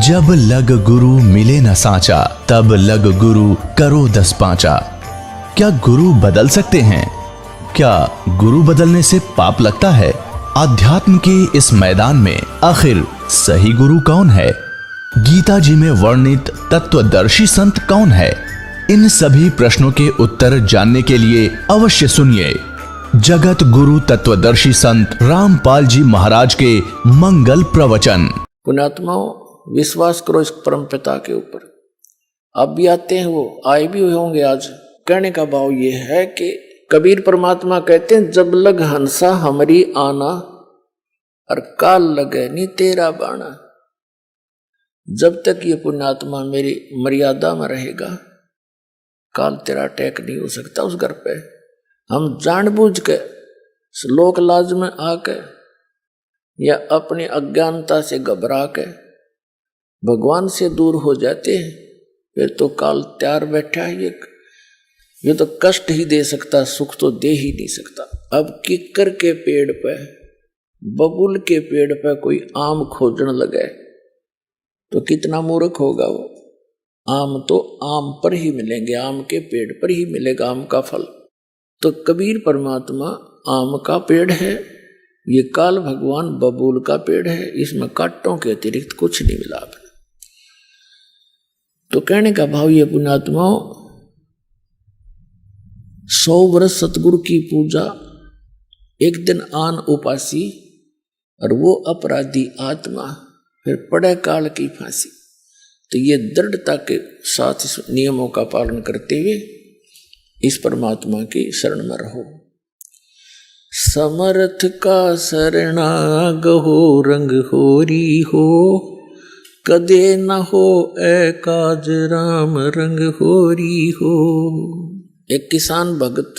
जब लग गुरु मिले न साचा, तब लग गुरु करो 10 पांचा। क्या गुरु बदल सकते हैं? क्या गुरु बदलने से पाप लगता है? अध्यात्म के इस मैदान में आखिर सही गुरु कौन है? गीता जी में वर्णित तत्वदर्शी संत कौन है? इन सभी प्रश्नों के उत्तर जानने के लिए अवश्य सुनिए जगत गुरु तत्वदर्शी संत रामपाल जी महाराज के मंगल प्रवचन। पुण्यात्माओं, विश्वास करो इस परम पिता के ऊपर। अब भी आते हैं, वो आए भी हुए होंगे आज। कहने का भाव ये है कि कबीर परमात्मा कहते हैं, जब लग हंसा हमारी आना, और काल लगे नी तेरा बाणा। जब तक ये पुण्यात्मा मेरी मर्यादा में रहेगा, काल तेरा अटैक नहीं हो सकता उस घर पे। हम जानबूझ के लोक लाज में आके या अपनी अज्ञानता से घबरा के भगवान से दूर हो जाते हैं, फिर तो काल तैयार बैठा है। ये तो कष्ट ही दे सकता, सुख तो दे ही नहीं सकता। अब किक्कर के पेड़ पे, बबुल के पेड़ पे कोई आम खोजने लगे तो कितना मूर्ख होगा वो। आम तो आम पर ही मिलेंगे, आम के पेड़ पर ही मिलेगा आम का फल। तो कबीर परमात्मा आम का पेड़ है, ये काल भगवान बबूल का पेड़ है। इसमें कांटों के अतिरिक्त कुछ नहीं मिला। तो कहने का भाव ये पुण्यात्माओं, 100 वर्ष सतगुरु की पूजा, एक दिन आन उपासी, और वो अपराधी आत्मा फिर पड़े काल की फांसी। तो ये दृढ़ता के साथ इस नियमों का पालन करते हुए इस परमात्मा की शरण में रहो। समर्थ का शरणाग हो, रंग होरी हो, कदे न हो ए काज राम रंग होरी हो। एक किसान भगत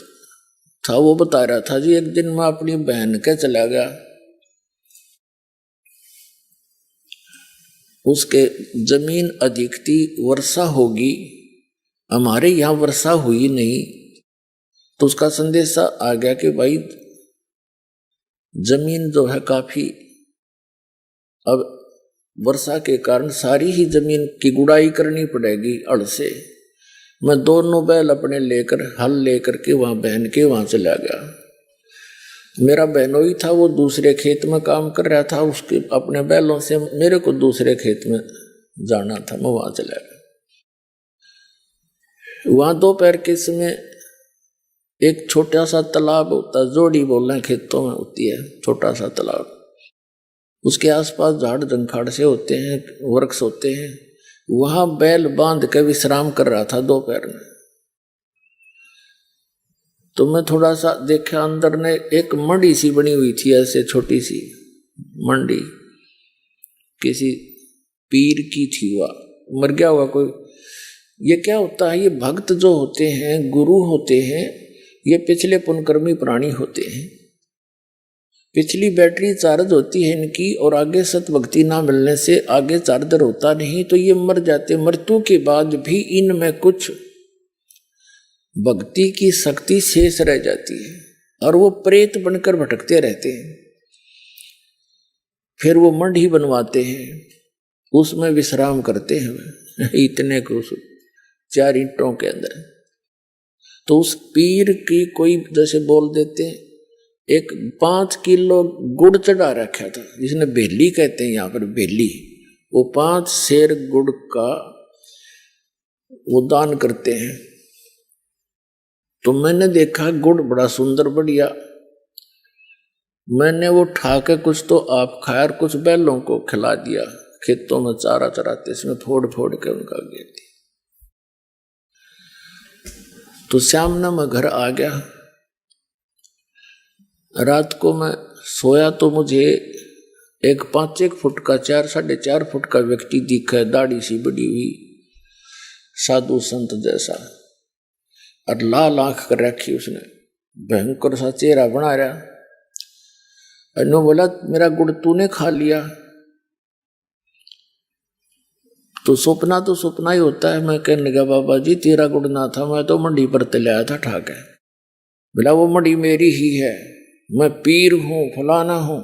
था, वो बता रहा था जी, एक दिन मैं अपनी बहन के चला गया। उसके जमीन अधिक थी, वर्षा होगी, हमारे यहाँ वर्षा हुई नहीं। तो उसका संदेशा आ गया कि भाई जमीन जो है काफी, अब वर्षा के कारण सारी ही जमीन की गुड़ाई करनी पड़ेगी हल से। मैं दोनों बैल अपने लेकर, हल लेकर के वहां बहन के वहां चला गया। मेरा बहनोई था, वो दूसरे खेत में काम कर रहा था, उसके अपने बैलों से मेरे को दूसरे खेत में जाना था, मैं वहां चला गया। वहां दोपहर के समय एक छोटा सा तालाब होता, जोड़ी बोलना खेतों में होती है, छोटा सा तालाब। उसके आसपास झाड़ जंखाड़ से होते हैं, वृक्ष होते हैं। वहां बैल बांध के विश्राम कर रहा था दोपहर में। तो मैं थोड़ा सा देखा, अंदर ने एक मंडी सी बनी हुई थी, ऐसे छोटी सी मंडी, किसी पीर की थी। वह मर गया हुआ कोई। ये क्या होता है, ये भक्त जो होते हैं, गुरु होते हैं, ये पिछले पुनकर्मी प्राणी होते हैं। पिछली बैटरी चार्ज होती है इनकी, और आगे सत भक्ति ना मिलने से आगे चार्जर होता नहीं, तो ये मर जाते। मृत्यु के बाद भी इनमें कुछ भक्ति की शक्ति शेष रह जाती है, और वो प्रेत बनकर भटकते रहते हैं। फिर वो मंडी बनवाते हैं, उसमें विश्राम करते हैं इतने को 4 ईंटों के अंदर। तो उस पीर की कोई जैसे बोल देते हैं, एक 5 किलो गुड़ चढ़ा रखा था, जिसने बेली कहते हैं यहाँ पर, बेली। वो 5 सेर गुड़ का वो दान करते हैं। तो मैंने देखा गुड़ बड़ा सुंदर बढ़िया, मैंने वो उठा के कुछ तो आप खाया और कुछ बैलों को खिला दिया। खेतों में चारा चराते, इसमें फोड़ फोड़ के उनका गिर दिया। तो शाम ने मैं घर आ गया। रात को मैं सोया तो मुझे एक 5-1 फुट का, 4-4.5 फुट का व्यक्ति दिखा, दाढ़ी सी बड़ी हुई, साधु संत जैसा, और लाल आंख कर रखी उसने, भयंकर सा चेहरा बना रहा। अनु बोला, मेरा गुड़ तूने खा लिया? तो सपना ही होता है। मैं कहने लगा, बाबा जी तेरा गुड़ ना था, मैं तो मंडी पर ते लाया था ठा के। बोला, वो मंडी मेरी ही है, मैं पीर हूं, फलाना हूं।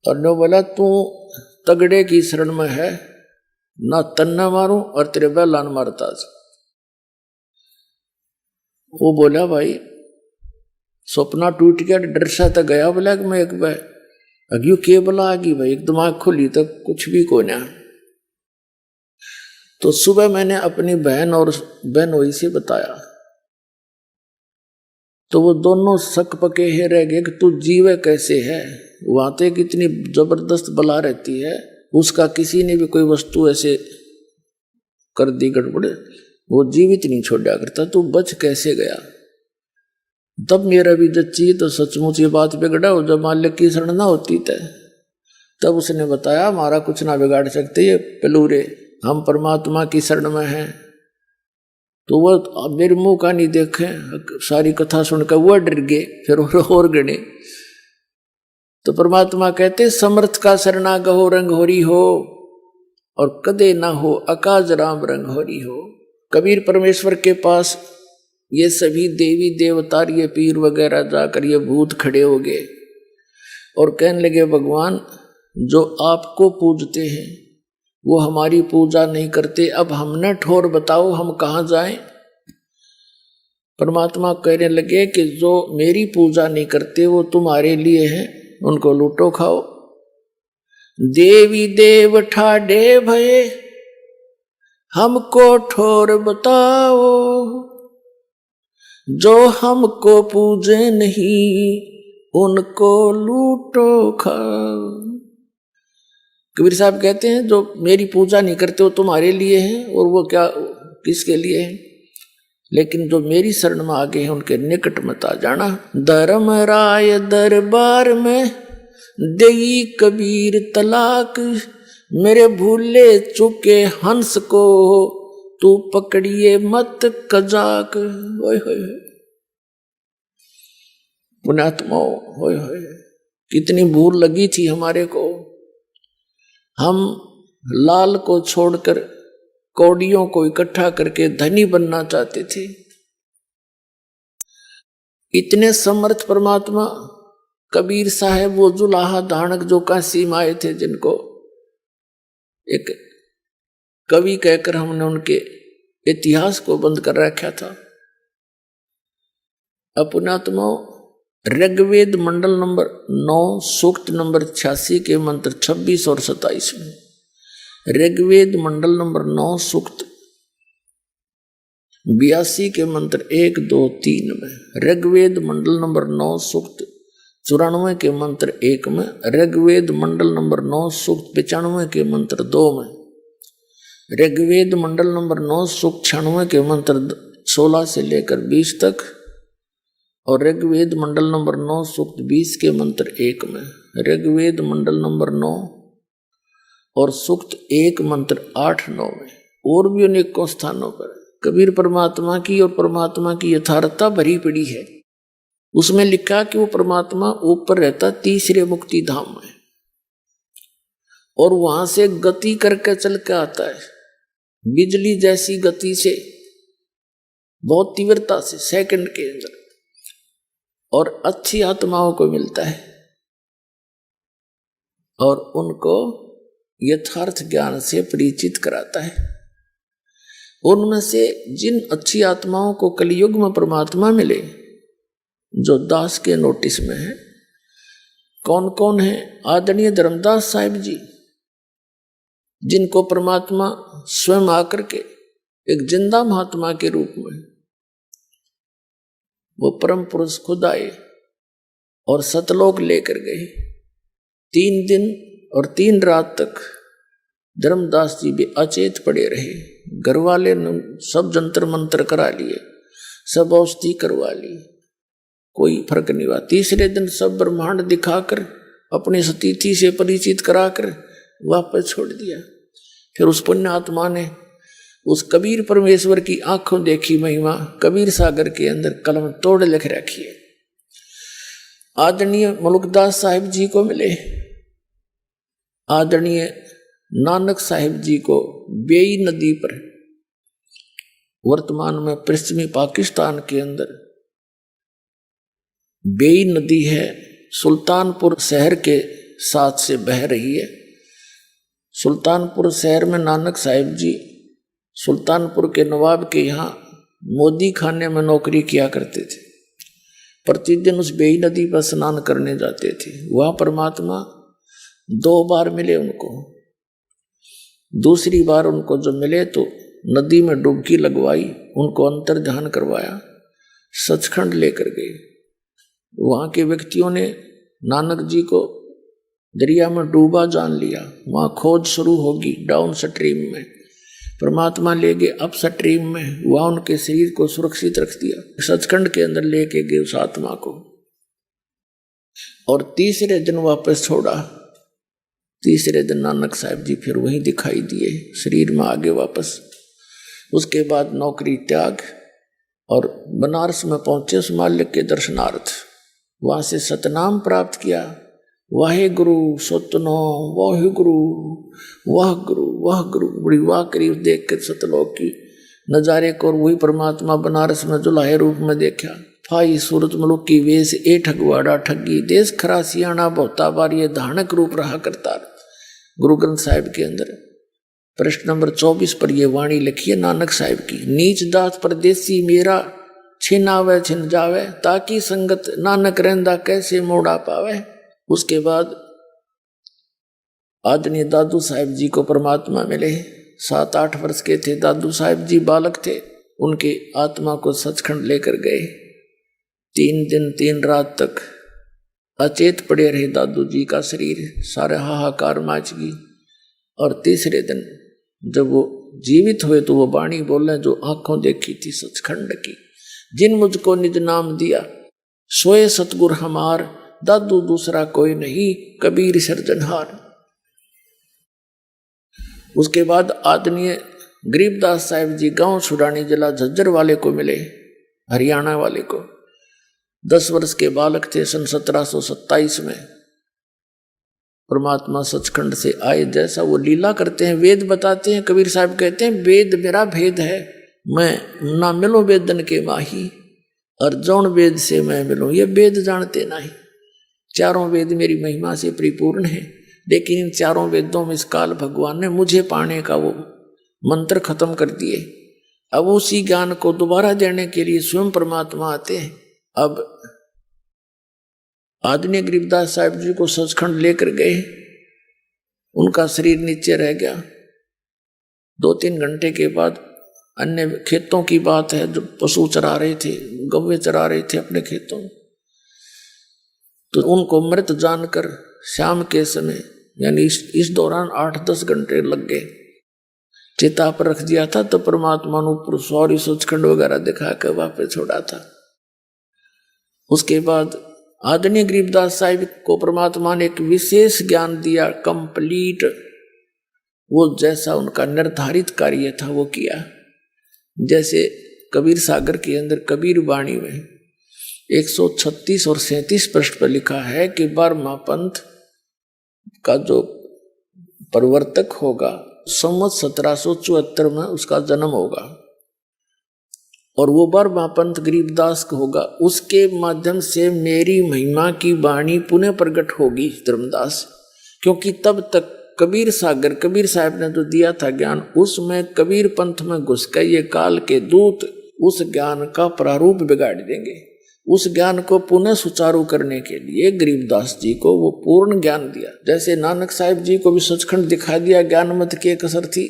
और नो बोला, तू तगड़े की शरण में है, ना तन्ना मारूं और तेरे बैलान मारता। वो बोला भाई सपना टूट गया, डर सा तो गया बोला कि मैं एक बार अग्यू के बोला आगी भाई एक दिमाग खुली तो कुछ भी को ना। तो सुबह मैंने अपनी बहन और बहनोई से बताया, तो वो दोनों शक पके ही रह गए कि तू जीवे कैसे है। वहां तो कितनी जबरदस्त बला रहती है, उसका किसी ने भी कोई वस्तु ऐसे कर दी गड़बड़, वो जीवित नहीं छोड़ा करता, तू बच कैसे गया। तब मेरा भी जच्ची तो सचमुच ये बात बिगड़ा हो, जब मालिक की शरण ना होती तब उसने बताया हमारा कुछ ना बिगाड़ सकते ये पलूरे, हम परमात्मा की शरण में हैं। तो वो मेरे मुंह का नहीं देखे, सारी कथा सुनकर वो डर गए, फिर और गणे। तो परमात्मा कहते समर्थ का शरणा गहो रंग होरी हो, और कदे ना हो अकाज राम रंग होरी हो। कबीर परमेश्वर के पास ये सभी देवी देवता ये पीर वगैरह जाकर ये भूत खड़े हो गए और कहने लगे भगवान जो आपको पूजते हैं वो हमारी पूजा नहीं करते, अब हमने ठोर बताओ हम कहाँ जाएं। परमात्मा कहने लगे कि जो मेरी पूजा नहीं करते वो तुम्हारे लिए हैं, उनको लूटो खाओ। देवी देव ठाडे भये हमको ठोर बताओ, जो हमको पूजे नहीं उनको लूटो खाओ। कबीर साहब कहते हैं जो मेरी पूजा नहीं करते वो तुम्हारे लिए हैं, और वो क्या किसके लिए है, लेकिन जो मेरी शरण में आ गए हैं उनके निकट मत आ जाना। धर्म राय दरबार में देई कबीर तलाक, मेरे भूले चुके हंस को तू पकड़िए मत कजाक। होय होय पुण्यात्मा, होय होय कितनी भूल लगी थी हमारे को। हम लाल को छोड़कर कौड़ियों को इकट्ठा करके धनी बनना चाहते थे। इतने समर्थ परमात्मा कबीर साहब वो जुलाहा दानक जो काशी में आए थे, जिनको एक कवि कहकर हमने उनके इतिहास को बंद कर रखा था। अपनात्मा ऋग्वेद मंडल नंबर 9 सूक्त नंबर 86 के मंत्र 26 और 27 में, ऋग्वेद मंडल नंबर 9 सूक्त 82 के मंत्र 1, 2, 3 में, ऋग्वेद मंडल नंबर 9 सूक्त 94 के मंत्र 1 में, ऋग्वेद मंडल नंबर 9 सूक्त 95 के मंत्र 2 में, ऋग्वेद मंडल नंबर 9 सूक्त 96 के मंत्र 16 से लेकर 20 तक, और ऋग्वेद मंडल नंबर 9 सूक्त 20 के मंत्र 1 में, ऋग्वेद मंडल नंबर 9 और सूक्त 1 मंत्र 8, 9 में, और भी अनेकों स्थानों पर कबीर परमात्मा की और परमात्मा की यथार्थता भरी पड़ी है। उसमें लिखा कि वो परमात्मा ऊपर रहता तीसरे मुक्ति धाम में, और वहां से गति करके चल के आता है, बिजली जैसी गति से, बहुत तीव्रता से, सेकंड के अंदर, और अच्छी आत्माओं को मिलता है और उनको यथार्थ ज्ञान से परिचित कराता है। उनमें से जिन अच्छी आत्माओं को कलयुग में परमात्मा मिले, जो दास के नोटिस में है, कौन कौन है? आदरणीय धर्मदास साहिब जी, जिनको परमात्मा स्वयं आकर के एक जिंदा महात्मा के रूप में, वो परम पुरुष खुद आए और सतलोक लेकर गए। 3 दिन और 3 रात तक धर्मदास जी भी अचेत पड़े रहे। घर वाले ने सब जंतर मंत्र करा लिए, सब औषधि करवा ली, कोई फर्क नहीं हुआ। तीसरे दिन सब ब्रह्मांड दिखाकर अपनी स्थिति से परिचित कराकर वापस छोड़ दिया। फिर उस पुण्य आत्मा ने उस कबीर परमेश्वर की आंखों देखी महिमा कबीर सागर के अंदर कलम तोड़ लिख रखी है। आदरणीय मलुकदास साहिब जी को मिले, आदरणीय नानक साहिब जी को बेई नदी पर, वर्तमान में पश्चिमी पाकिस्तान के अंदर बेई नदी है, सुल्तानपुर शहर के साथ से बह रही है। सुल्तानपुर शहर में नानक साहिब जी सुल्तानपुर के नवाब के यहाँ मोदी खाने में नौकरी किया करते थे। प्रतिदिन उस बेई नदी पर स्नान करने जाते थे। वह परमात्मा 2 बार मिले उनको। दूसरी बार उनको जब मिले तो नदी में डुबकी लगवाई, उनको अंतर ध्यान करवाया, सचखंड लेकर गए। वहाँ के व्यक्तियों ने नानक जी को दरिया में डूबा जान लिया। वहाँ खोज शुरू होगी डाउन स्ट्रीम में। परमात्मा ले गए अप स्ट्रीम में। वहाँ उनके शरीर को सुरक्षित रख दिया, सचखंड के अंदर लेके गए उस आत्मा को, और तीसरे दिन वापस छोड़ा। तीसरे दिन नानक साहिब जी फिर वहीं दिखाई दिए, शरीर में आगे वापस। उसके बाद नौकरी त्याग और बनारस में पहुंचे उस मालिक के दर्शनार्थ। वहां से सतनाम प्राप्त किया, वाहे गुरु सतनो वाहे गुरु वाह गुरु वाह गुरु। बड़ी वाह करीब देख कर सतलोक की नजारे को, और वही परमात्मा बनारस में जुलाहे रूप में देखा। फाई सूरत मुलुक की वेश ए ठगवाड़ा ठगी, देश खरा सियाणा बहुता बार, ये धानक रूप रहा करता। गुरु ग्रंथ साहिब के अंदर प्रश्न नंबर 24 पर यह वाणी लिखी है नानक साहिब की। नीच दास परदेसी मेरा, छिन आवे छिन जावे, ताकि संगत नानक रहंदा कैसे मोड़ा पावे। उसके बाद आदरणीय दादू साहिब जी को परमात्मा मिले। 7-8 वर्ष के थे दादू साहिब जी, बालक थे। उनके आत्मा को सचखंड लेकर गए। 3 दिन 3 रात तक अचेत पड़े रहे दादू जी का शरीर, सारे हाहाकार माच गई। और तीसरे दिन जब वो जीवित हुए तो वो वाणी बोले जो आंखों देखी थी सचखंड की। जिन मुझको निज नाम दिया, सोए सतगुर हमार, दादू दूसरा कोई नहीं, कबीर सिरजनहार। उसके बाद आदरणीय गरीबदास साहिब जी गांव छुड़ानी जिला झज्जर वाले को मिले, हरियाणा वाले को। 10 वर्ष के बालक थे। सन 1727 में परमात्मा सचखंड से आए। जैसा वो लीला करते हैं, वेद बताते हैं। कबीर साहब कहते हैं वेद मेरा भेद है, मैं ना मिलो वेदन के माही, और जौन वेद से मैं मिलूं ये वेद जानते नहीं। चारों वेद मेरी महिमा से परिपूर्ण है, लेकिन इन चारों वेदों में इस काल भगवान ने मुझे पाने का वो मंत्र खत्म कर दिए। अब उसी ज्ञान को दोबारा देने के लिए स्वयं परमात्मा आते हैं। अब आदरणीय गरीबदास साहिब जी को सचखंड लेकर गए। उनका शरीर नीचे रह गया। 2-3 घंटे के बाद अन्य खेतों की बात है, जो पशु चरा रहे थे, गौवे चरा रहे थे अपने खेतों, तो उनको मृत जानकर शाम के समय यानी इस दौरान 8-10 घंटे लग गए। चिता पर रख दिया था तो परमात्मा ने ऊपर सौरी सचखंड वगैरह दिखा कर वापस छोड़ा था। उसके बाद आदरणीय गरीबदास साहिब को परमात्मा ने एक विशेष ज्ञान दिया, कंप्लीट। वो जैसा उनका निर्धारित कार्य था वो किया। जैसे कबीर सागर के अंदर कबीर वाणी में 136 और 37 पृष्ठ पर लिखा है कि 12वां पंथ का जो प्रवर्तक होगा संवत 1774 में उसका जन्म होगा, और वो 12वां पंथ गरीबदास का होगा। उसके माध्यम से मेरी महिमा की वाणी पुनः प्रकट होगी धर्मदास। क्योंकि तब तक कबीर सागर कबीर साहब ने जो दिया था ज्ञान, उसमें कबीर पंथ में घुस कर ये काल के दूत उस ज्ञान का प्रारूप बिगाड़ देंगे। उस ज्ञान को पुनः सुचारू करने के लिए गरीबदास जी को वो पूर्ण ज्ञान दिया। जैसे नानक साहिब जी को भी सचखंड दिखा दिया, ज्ञान मत की कसर थी,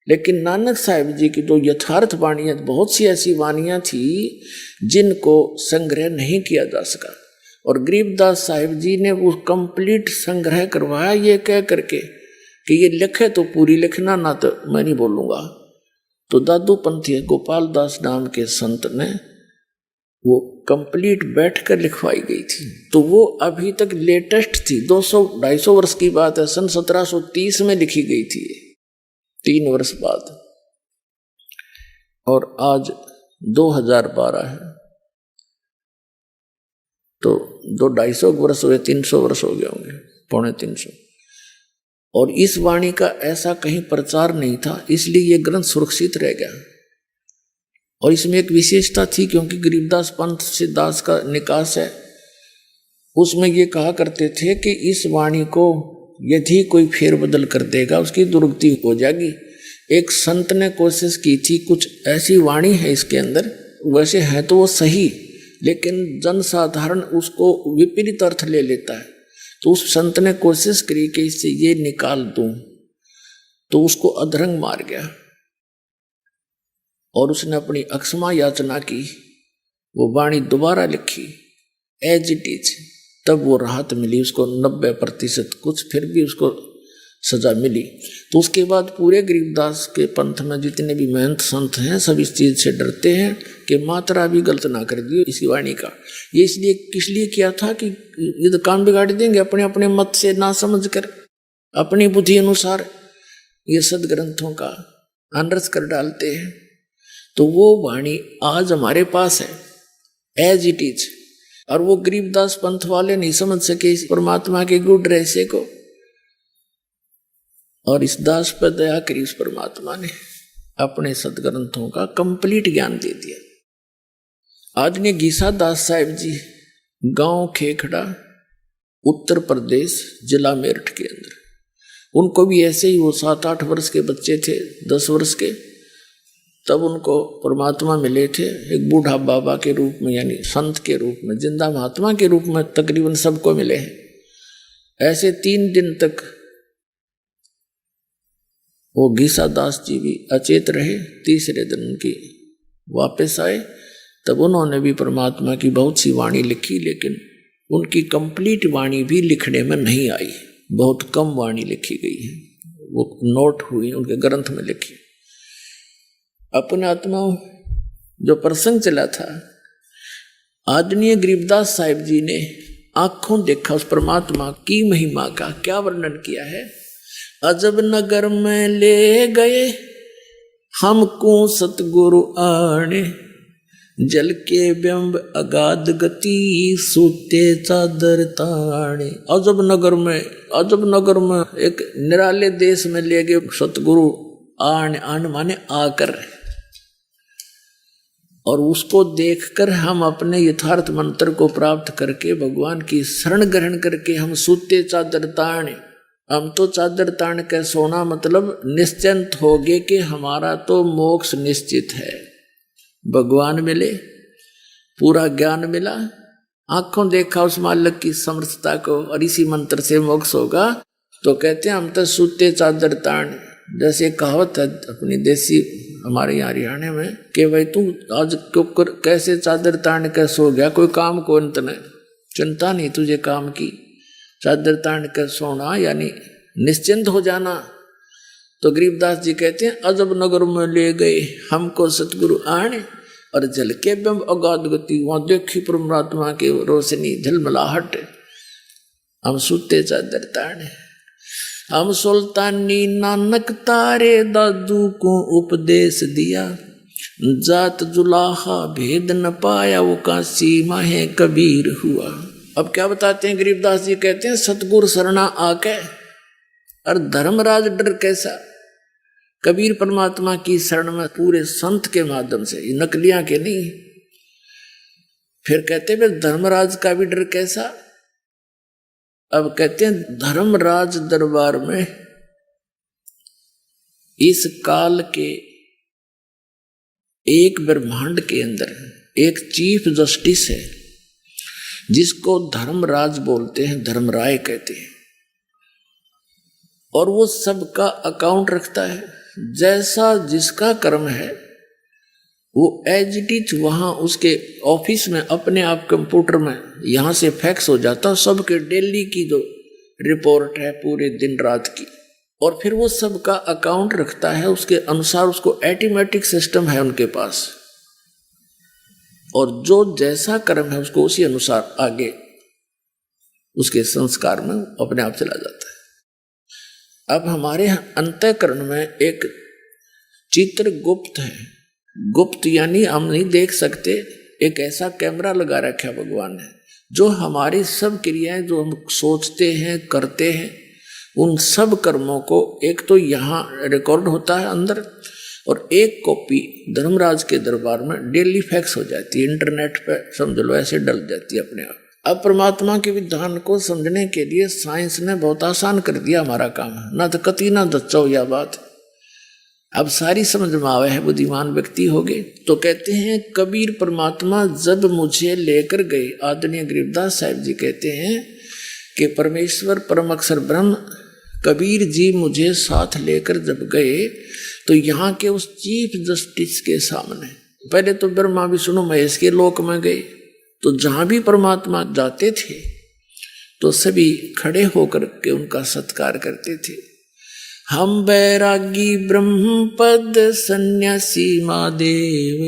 लेकिन नानक साहिब जी की जो यथार्थ वाणियां, बहुत सी ऐसी वाणियां थी जिनको संग्रह नहीं किया जा सका, और गरीबदास साहिब जी ने वो कंप्लीट संग्रह करवाया, ये कह करके कि ये लिखे तो पूरी लिखना, ना तो मैं नहीं बोलूंगा। तो दादू पंथी गोपाल दास नाम के संत ने वो कंप्लीट बैठकर लिखवाई गई थी। तो वो अभी तक लेटेस्ट थी, 200-250 वर्ष की बात है। सन 1730 में लिखी गई थी, 3 वर्ष बाद, और आज 2012 है, तो 250 वर्ष हुए, 300 वर्ष हो गए होंगे, 250। और इस वाणी का ऐसा कहीं प्रचार नहीं था, इसलिए ये ग्रंथ सुरक्षित रह गया। और इसमें एक विशेषता थी, क्योंकि गरीबदास पंथ से दास का निकास है, उसमें ये कहा करते थे कि इस वाणी को यदि कोई फेरबदल कर देगा उसकी दुर्गति हो जाएगी। एक संत ने कोशिश की थी, कुछ ऐसी वाणी है इसके अंदर, वैसे है तो वो सही, लेकिन जनसाधारण उसको विपरीत अर्थ ले लेता है। तो उस संत ने कोशिश करी कि इससे ये निकाल दूं, तो उसको अधरंग मार गया और उसने अपनी अक्षमा याचना की, वो वाणी दोबारा लिखी एज इट इज, तब वो राहत मिली उसको 90%, कुछ फिर भी उसको सजा मिली। तो उसके बाद पूरे गरीबदास के पंथ में जितने भी महंत संत हैं सब इस चीज से डरते हैं कि मात्रा भी गलत ना कर दी इसी वाणी का। ये इसलिए किस लिए किया था कि ये तो काम बिगाड़ देंगे, अपने अपने मत से ना समझ कर अपनी बुद्धि अनुसार ये सदग्रंथों का अनरस कर डालते हैं। तो वो वाणी आज हमारे पास है एज इट इज, और वो गरीबदास पंथ वाले नहीं समझ सके इस परमात्मा के गुण रहस्य को, और इस दास पर दया करी उस परमात्मा ने अपने सदग्रंथों का कंप्लीट ज्ञान दे दिया। आदरणीय गीसा दास साहिब जी, गांव खेखड़ा, उत्तर प्रदेश, जिला मेरठ के अंदर, उनको भी ऐसे ही वो 7-8 वर्ष के बच्चे थे, 10 वर्ष के, तब उनको परमात्मा मिले थे एक बूढ़ा बाबा के रूप में, यानी संत के रूप में, जिंदा महात्मा के रूप में तकरीबन सबको मिले हैं। ऐसे 3 दिन तक वो गीसा दास जी भी अचेत रहे। तीसरे दिन उनकी वापस आए, तब उन्होंने भी परमात्मा की बहुत सी वाणी लिखी, लेकिन उनकी कंप्लीट वाणी भी लिखने में नहीं आई, बहुत कम वाणी लिखी गई है, वो नोट हुई उनके ग्रंथ में लिखी। अपने आत्मा जो प्रसंग चला था, आदरणीय गरीबदास साहिब जी ने आंखों देखा उस परमात्मा की महिमा का। क्या वर्णन किया है? अजब नगर में ले गए हमको सतगुरु आने, जल के बिंब अगाध गति सूते चादर ताने। अजब नगर में एक निराले देश में ले गए सतगुरु आन माने आकर, और उसको देखकर हम अपने यथार्थ मंत्र को प्राप्त करके भगवान की शरण ग्रहण करके हम सूते चादर ताने। हम तो चादर तान के सोना, मतलब निश्चिंत हो गए कि हमारा तो मोक्ष निश्चित है, भगवान मिले, पूरा ज्ञान मिला, आंखों देखा उस मालिक की समर्थता को, और इसी मंत्र से मोक्ष होगा। तो कहते हैं हम तो सूते चादर तान, जैसे कहावत है अपनी देसी हमारे यहाँ हरियाणा में कि भाई तू आज कैसे चादर तान के सो गया, कोई काम को अंत नहीं, चिंता नहीं तुझे काम की, चादर तान के सोना यानी निश्चिंत हो जाना। तो गरीबदास जी कहते हैं अजब नगर में ले गए हमको सतगुरु आने, और जल के बिंब अगाध गति, वहां देखी परमात्मा की रोशनी झलमलाहट, हम सूते चादर ताने। हम सुल्तानी नानक तारे दादू को उपदेश दिया, जात जुलाहा भेद न पाया वो काशी माहे कबीर हुआ। अब क्या बताते हैं गरीबदास जी, कहते हैं सतगुरु शरणा आके, और धर्मराज डर कैसा। कबीर परमात्मा की शरण में पूरे संत के माध्यम से, ये नकलियां के नहीं। फिर कहते हैं धर्मराज का भी डर कैसा। अब कहते हैं धर्मराज दरबार में इस काल के एक ब्रह्मांड के अंदर एक चीफ जस्टिस है जिसको धर्मराज बोलते हैं, धर्मराय कहते हैं, और वो सबका अकाउंट रखता है। जैसा जिसका कर्म है वो एज इट इज वहां उसके ऑफिस में अपने आप कंप्यूटर में यहां से फैक्स हो जाता, सबके डेली की जो रिपोर्ट है पूरे दिन रात की, और फिर वो सबका अकाउंट रखता है, उसके अनुसार उसको ऑटोमेटिक सिस्टम है उनके पास, और जो जैसा कर्म है उसको उसी अनुसार आगे उसके संस्कार में अपने आप चला जाता है। अब हमारे अंतःकरण में एक चित्र गुप्त है, गुप्त यानी हम नहीं देख सकते, एक ऐसा कैमरा लगा रखा है भगवान ने, जो हमारी सब क्रियाएं जो हम सोचते हैं करते हैं उन सब कर्मों को एक तो यहाँ रिकॉर्ड होता है अंदर, और एक कॉपी धर्मराज के दरबार में डेली फैक्स हो जाती है, इंटरनेट पे समझ लो ऐसे डल जाती है अपने आप। अब परमात्मा के विधान को समझने के लिए साइंस ने बहुत आसान कर दिया हमारा काम, ना तो कति ना दच्चो यह बात। अब सारी समझ में आवे है, बुद्धिमान व्यक्ति हो गए। तो कहते हैं कबीर परमात्मा जब मुझे लेकर गए, आदरणीय गरीबदास साहिब जी कहते हैं कि परमेश्वर परम अक्षर ब्रह्म कबीर जी मुझे साथ लेकर जब गए तो यहाँ के उस चीफ जस्टिस के सामने, पहले तो ब्रह्मा विष्णु महेश के लोक में गए, तो जहां भी परमात्मा जाते थे तो सभी खड़े होकर के उनका सत्कार करते थे। हम बैरागी ब्रह्म पद सन्यासी महादेव,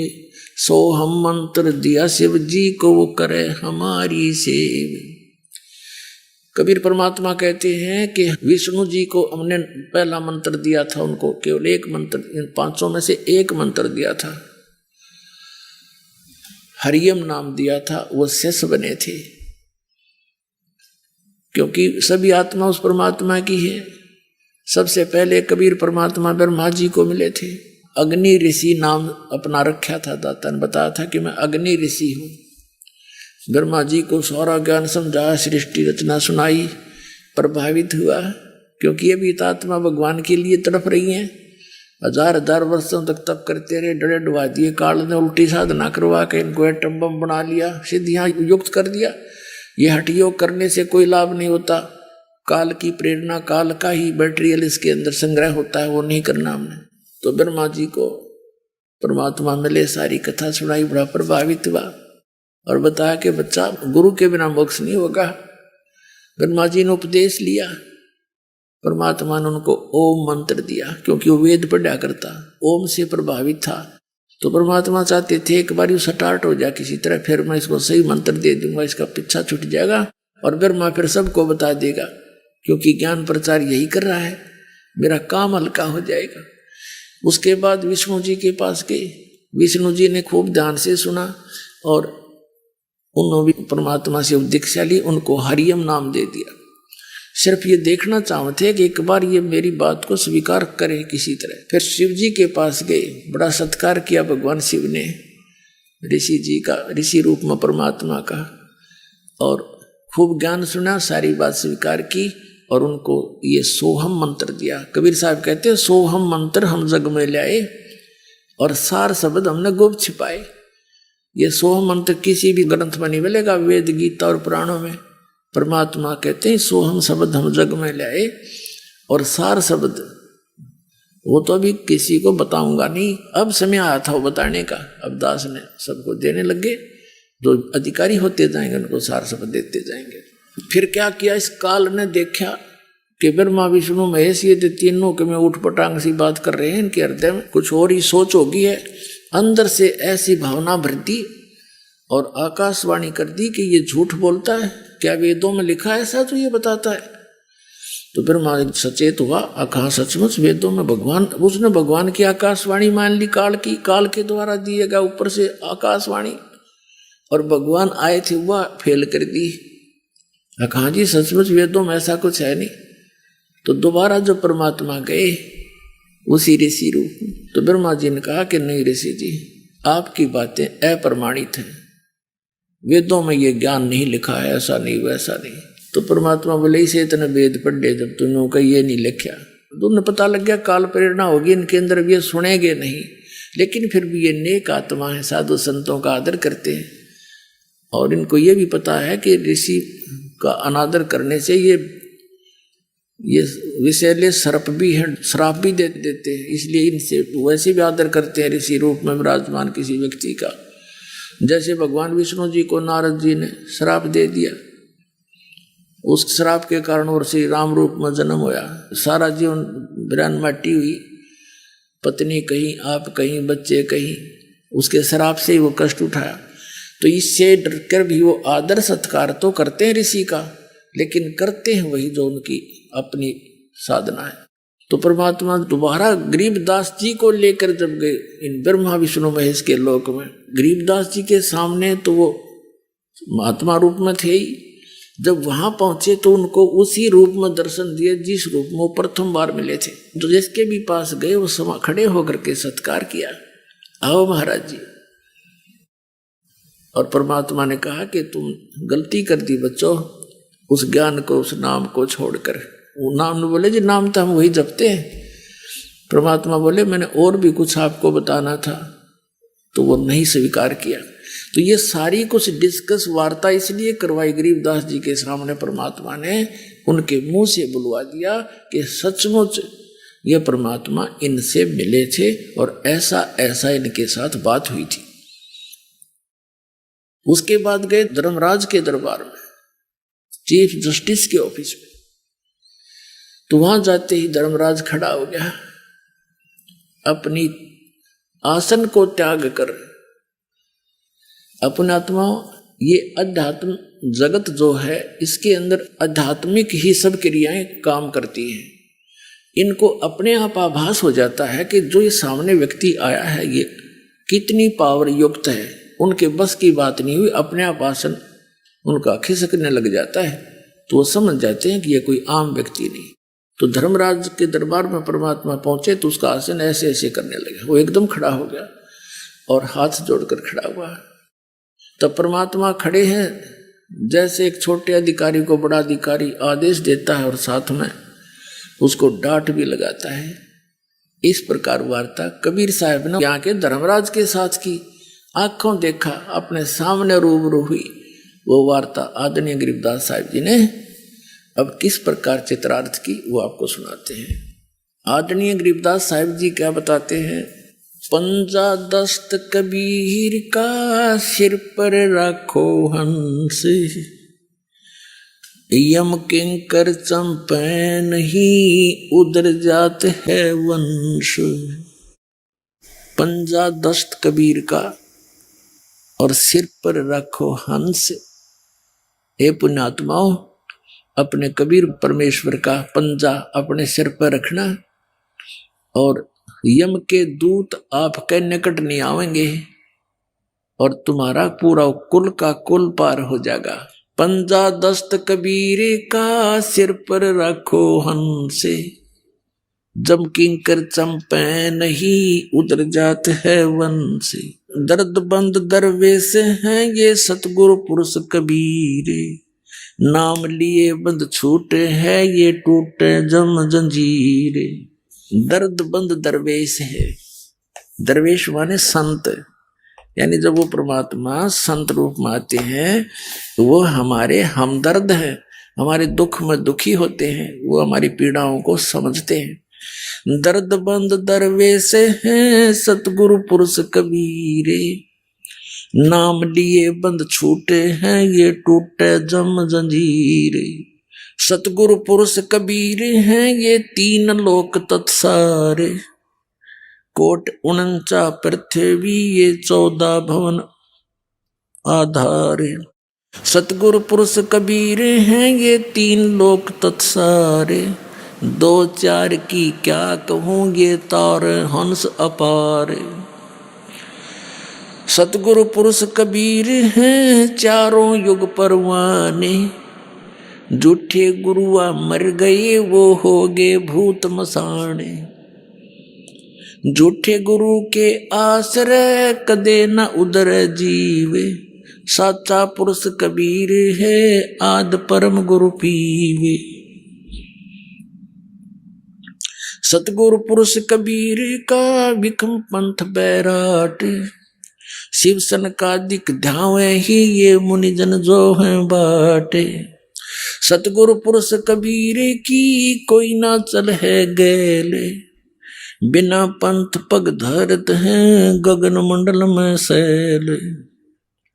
सो हम मंत्र दिया शिव जी को, वो करे हमारी सेव। कबीर परमात्मा कहते हैं कि विष्णु जी को हमने पहला मंत्र दिया था, उनको केवल एक मंत्र, इन 500 में से एक मंत्र दिया था, हरियम नाम दिया था, वो शेष बने थे, क्योंकि सभी आत्मा उस परमात्मा की है। सबसे पहले कबीर परमात्मा ब्रह्मा जी को मिले थे, अग्नि ऋषि नाम अपना रखा था, दाता ने बताया था कि मैं अग्नि ऋषि हूँ। ब्रह्मा जी को सारा ज्ञान समझा, सृष्टि रचना सुनाई, प्रभावित हुआ, क्योंकि ये भी आत्मा भगवान के लिए तड़प रही हैं। 1000 वर्षों तक तप करते रहे, डरे डुबा दिए, काल ने उल्टी साधना करवा के इनको एटम बम बना लिया, सिद्धियां युक्त कर दिया। ये हठ योग करने से कोई लाभ नहीं होता, काल की प्रेरणा, काल का ही मटेरियल इसके अंदर संग्रह होता है, वो नहीं करना हमने। तो ब्रह्मा जी को परमात्मा मिले, सारी कथा सुनाई, बड़ा प्रभावित हुआ और बताया कि बच्चा गुरु के बिना मोक्ष नहीं होगा। ब्रह्मा जी ने उपदेश लिया, परमात्मा ने उनको ओम मंत्र दिया, क्योंकि वो वेद पढ़ा करता, ओम से प्रभावित था। तो परमात्मा चाहते थे एक बार स्टार्ट हो जाए किसी तरह, फिर मैं इसको सही मंत्र दे दूंगा, इसका पीछा छूट जाएगा और ब्रह्मा फिर सबको बता देगा, क्योंकि ज्ञान प्रचार यही कर रहा है, मेरा काम हल्का हो जाएगा। उसके बाद विष्णु जी के पास गए, विष्णु जी ने खूब ध्यान से सुना और उन्होंने भी परमात्मा से दीक्षा ली, उनको हरियम नाम दे दिया। सिर्फ ये देखना चाहते कि एक बार ये मेरी बात को स्वीकार करे किसी तरह। फिर शिव जी के पास गए, बड़ा सत्कार किया भगवान शिव ने ऋषि जी का, ऋषि रूप में परमात्मा का, और खूब ज्ञान सुना, सारी बात स्वीकार की और उनको ये सोहम मंत्र दिया। कबीर साहब कहते हैं सोहम मंत्र हम जग में लाए और सार शब्द हमने गुप्त छिपाए। ये सोहम मंत्र किसी भी ग्रंथ में नहीं मिलेगा, वेद गीता और पुराणों में। परमात्मा कहते हैं सोहम शब्द हम जग में लाए और सार शब्द वो तो अभी किसी को बताऊंगा नहीं, अब समय आया था वो बताने का। अब दास ने सबको देने लगे, जो अधिकारी होते जाएंगे उनको सार शब्द देते जाएंगे। फिर क्या किया, इस काल ने देखा कि ब्रह्मा विष्णु महेश ये तीनों के में उठ पटांग सी बात कर रहे हैं, इनके हृदय में कुछ और ही सोच होगी है। अंदर से ऐसी भावना भर दी और आकाशवाणी कर दी कि ये झूठ बोलता है, क्या वेदों में लिखा है ऐसा तो ये बताता है। तो ब्रह्मा सचेत हुआ, कहा सचमुच वेदों में भगवान, उसने भगवान की आकाशवाणी मान ली, काल की, काल के द्वारा दिएगा ऊपर से आकाशवाणी, और भगवान आए थे वह फेल कर दी। कहा जी सचमुच वेदों में ऐसा कुछ है नहीं। तो दोबारा जो परमात्मा गए उसी ऋषि रूप, तो ब्रह्मा जी ने कहा कि नहीं ऋषि जी, आपकी बातें अप्रमाणित हैं, वेदों में ये ज्ञान नहीं लिखा है, ऐसा नहीं वैसा नहीं। तो परमात्मा बोले इसे इतने वेद पढ़े जब तुमने का ये नहीं लिखा, तो उन्हें पता लग गया काल प्रेरणा होगी इनके अंदर, ये सुनेंगे नहीं, लेकिन फिर भी ये नेक आत्मा है, साधु संतों का आदर करते हैं और इनको ये भी पता है कि ऋषि का अनादर करने से ये विषैले सर्प भी हैं, श्राप भी दे देते हैं, इसलिए इनसे वैसे भी आदर करते हैं ऋषि रूप में विराजमान किसी व्यक्ति का। जैसे भगवान विष्णु जी को नारद जी ने श्राप दे दिया, उस श्राप के कारण और श्री राम रूप में जन्म होया, सारा जीवन बिरान माटी हुई, पत्नी कहीं, आप कहीं, बच्चे कहीं, उसके श्राप से ही वो कष्ट उठाया। तो इससे डर कर भी वो आदर सत्कार तो करते हैं ऋषि का, लेकिन करते हैं वही जो उनकी अपनी साधना है। तो परमात्मा दोबारा गरीबदास जी को लेकर जब गए इन ब्रह्मा विष्णु महेश के लोक में, गरीबदास जी के सामने तो वो महात्मा रूप में थे ही, जब वहां पहुंचे तो उनको उसी रूप में दर्शन दिए जिस रूप में वो प्रथम बार मिले थे। तो जिसके भी पास गए वो खड़े होकर के सत्कार किया, आओ महाराज जी। और परमात्मा ने कहा कि तुम गलती कर दी बच्चों, उस ज्ञान को, उस नाम को छोड़कर। वो नाम ने बोले जी नाम तो हम वही जपते हैं। परमात्मा बोले मैंने और भी कुछ आपको बताना था, तो वो नहीं स्वीकार किया। तो ये सारी कुछ डिस्कस वार्ता इसलिए करवाई गरीबदास जी के सामने, परमात्मा ने उनके मुंह से बुलवा दिया कि सचमुच ये परमात्मा इनसे मिले थे और ऐसा ऐसा इनके साथ बात हुई थी। उसके बाद गए धर्मराज के दरबार में, चीफ जस्टिस के ऑफिस में। तो वहां जाते ही धर्मराज खड़ा हो गया, अपनी आसन को त्याग कर। अपने आत्मा, ये अध्यात्म जगत जो है इसके अंदर आध्यात्मिक ही सब क्रियाएं काम करती हैं। इनको अपने आप आभास हो जाता है कि जो ये सामने व्यक्ति आया है ये कितनी पावर युक्त है। उनके बस की बात नहीं हुई, अपने आप आसन उनका खिसकने लग जाता है, तो वो समझ जाते हैं कि ये कोई आम व्यक्ति नहीं। तो धर्मराज के दरबार में परमात्मा पहुंचे तो उसका आसन ऐसे ऐसे करने लगे। वो एकदम खड़ा हो गया और हाथ जोड़कर खड़ा हुआ। तब परमात्मा खड़े हैं, जैसे एक छोटे अधिकारी को बड़ा अधिकारी आदेश देता है और साथ में उसको डांट भी लगाता है। इस प्रकार वार्ता कबीर साहब ने यहाँ के धर्मराज के साथ की। आंखों देखा, अपने सामने रूबरू हुई वो वार्ता आदरणीय गरीबदास साहिब जी ने अब किस प्रकार चित्रार्थ की वो आपको सुनाते हैं। आदरणीय गरीबदास साहिब जी क्या बताते हैं। पंजा दस्त कबीर का सिर पर रखो हंस, यम किंकर चंपै नहीं उधर जात है वंश। पंजा दस्त कबीर का और सिर पर रखो हंस। हे पुण्यात्माओं, अपने कबीर परमेश्वर का पंजा अपने सिर पर रखना और यम के दूत आपके निकट नहीं आवेंगे और तुम्हारा पूरा कुल का कुल पार हो जाएगा। पंजा दस्त कबीर का सिर पर रखो हंसे, जम किंकर चंपै नहीं उधर जात है वंश। दर्द बंद दरवेश हैं ये सतगुरु पुरुष कबीर, नाम लिए बंद छूटे है ये टूटे जम जंजीर। दर्द बंद दरवेश है, दरवेश माने संत, यानी जब वो परमात्मा संत रूप में आते हैं वो हमारे हमदर्द हैं, हमारे दुख में दुखी होते हैं, वो हमारी पीड़ाओं को समझते हैं। दर्द बंद दरवेश हैं सतगुरु पुरुष कबीरे, नाम लिए बंद छूटे हैं ये टूटे जम जंजीरे। सतगुरु पुरुष कबीर हैं ये तीन लोक तत्सारे, कोट 49 पृथ्वी ये 14 भवन आधारे। सतगुरु पुरुष कबीर हैं ये तीन लोक तत्सारे, 2-4 की क्या कहूँ ये तार हंस अपारे। सतगुरु पुरुष कबीर हैं चारों युग परवाने, झूठे गुरुआ मर गए वो हो गए भूत मसाने। झूठे गुरु के आश्रय कदे न उदर जीवे, साचा पुरुष कबीर है आद परम गुरु पीवे। सतगुरु पुरुष कबीर का विक्रम पंथ बैराट, शिव सन का दिक ध्यावे ही ये मुनिजन जो है बाटे। सतगुरु पुरुष कबीर की कोई ना चल है गेले, बिना पंथ पग धरत हैं गगन मंडल में सैल।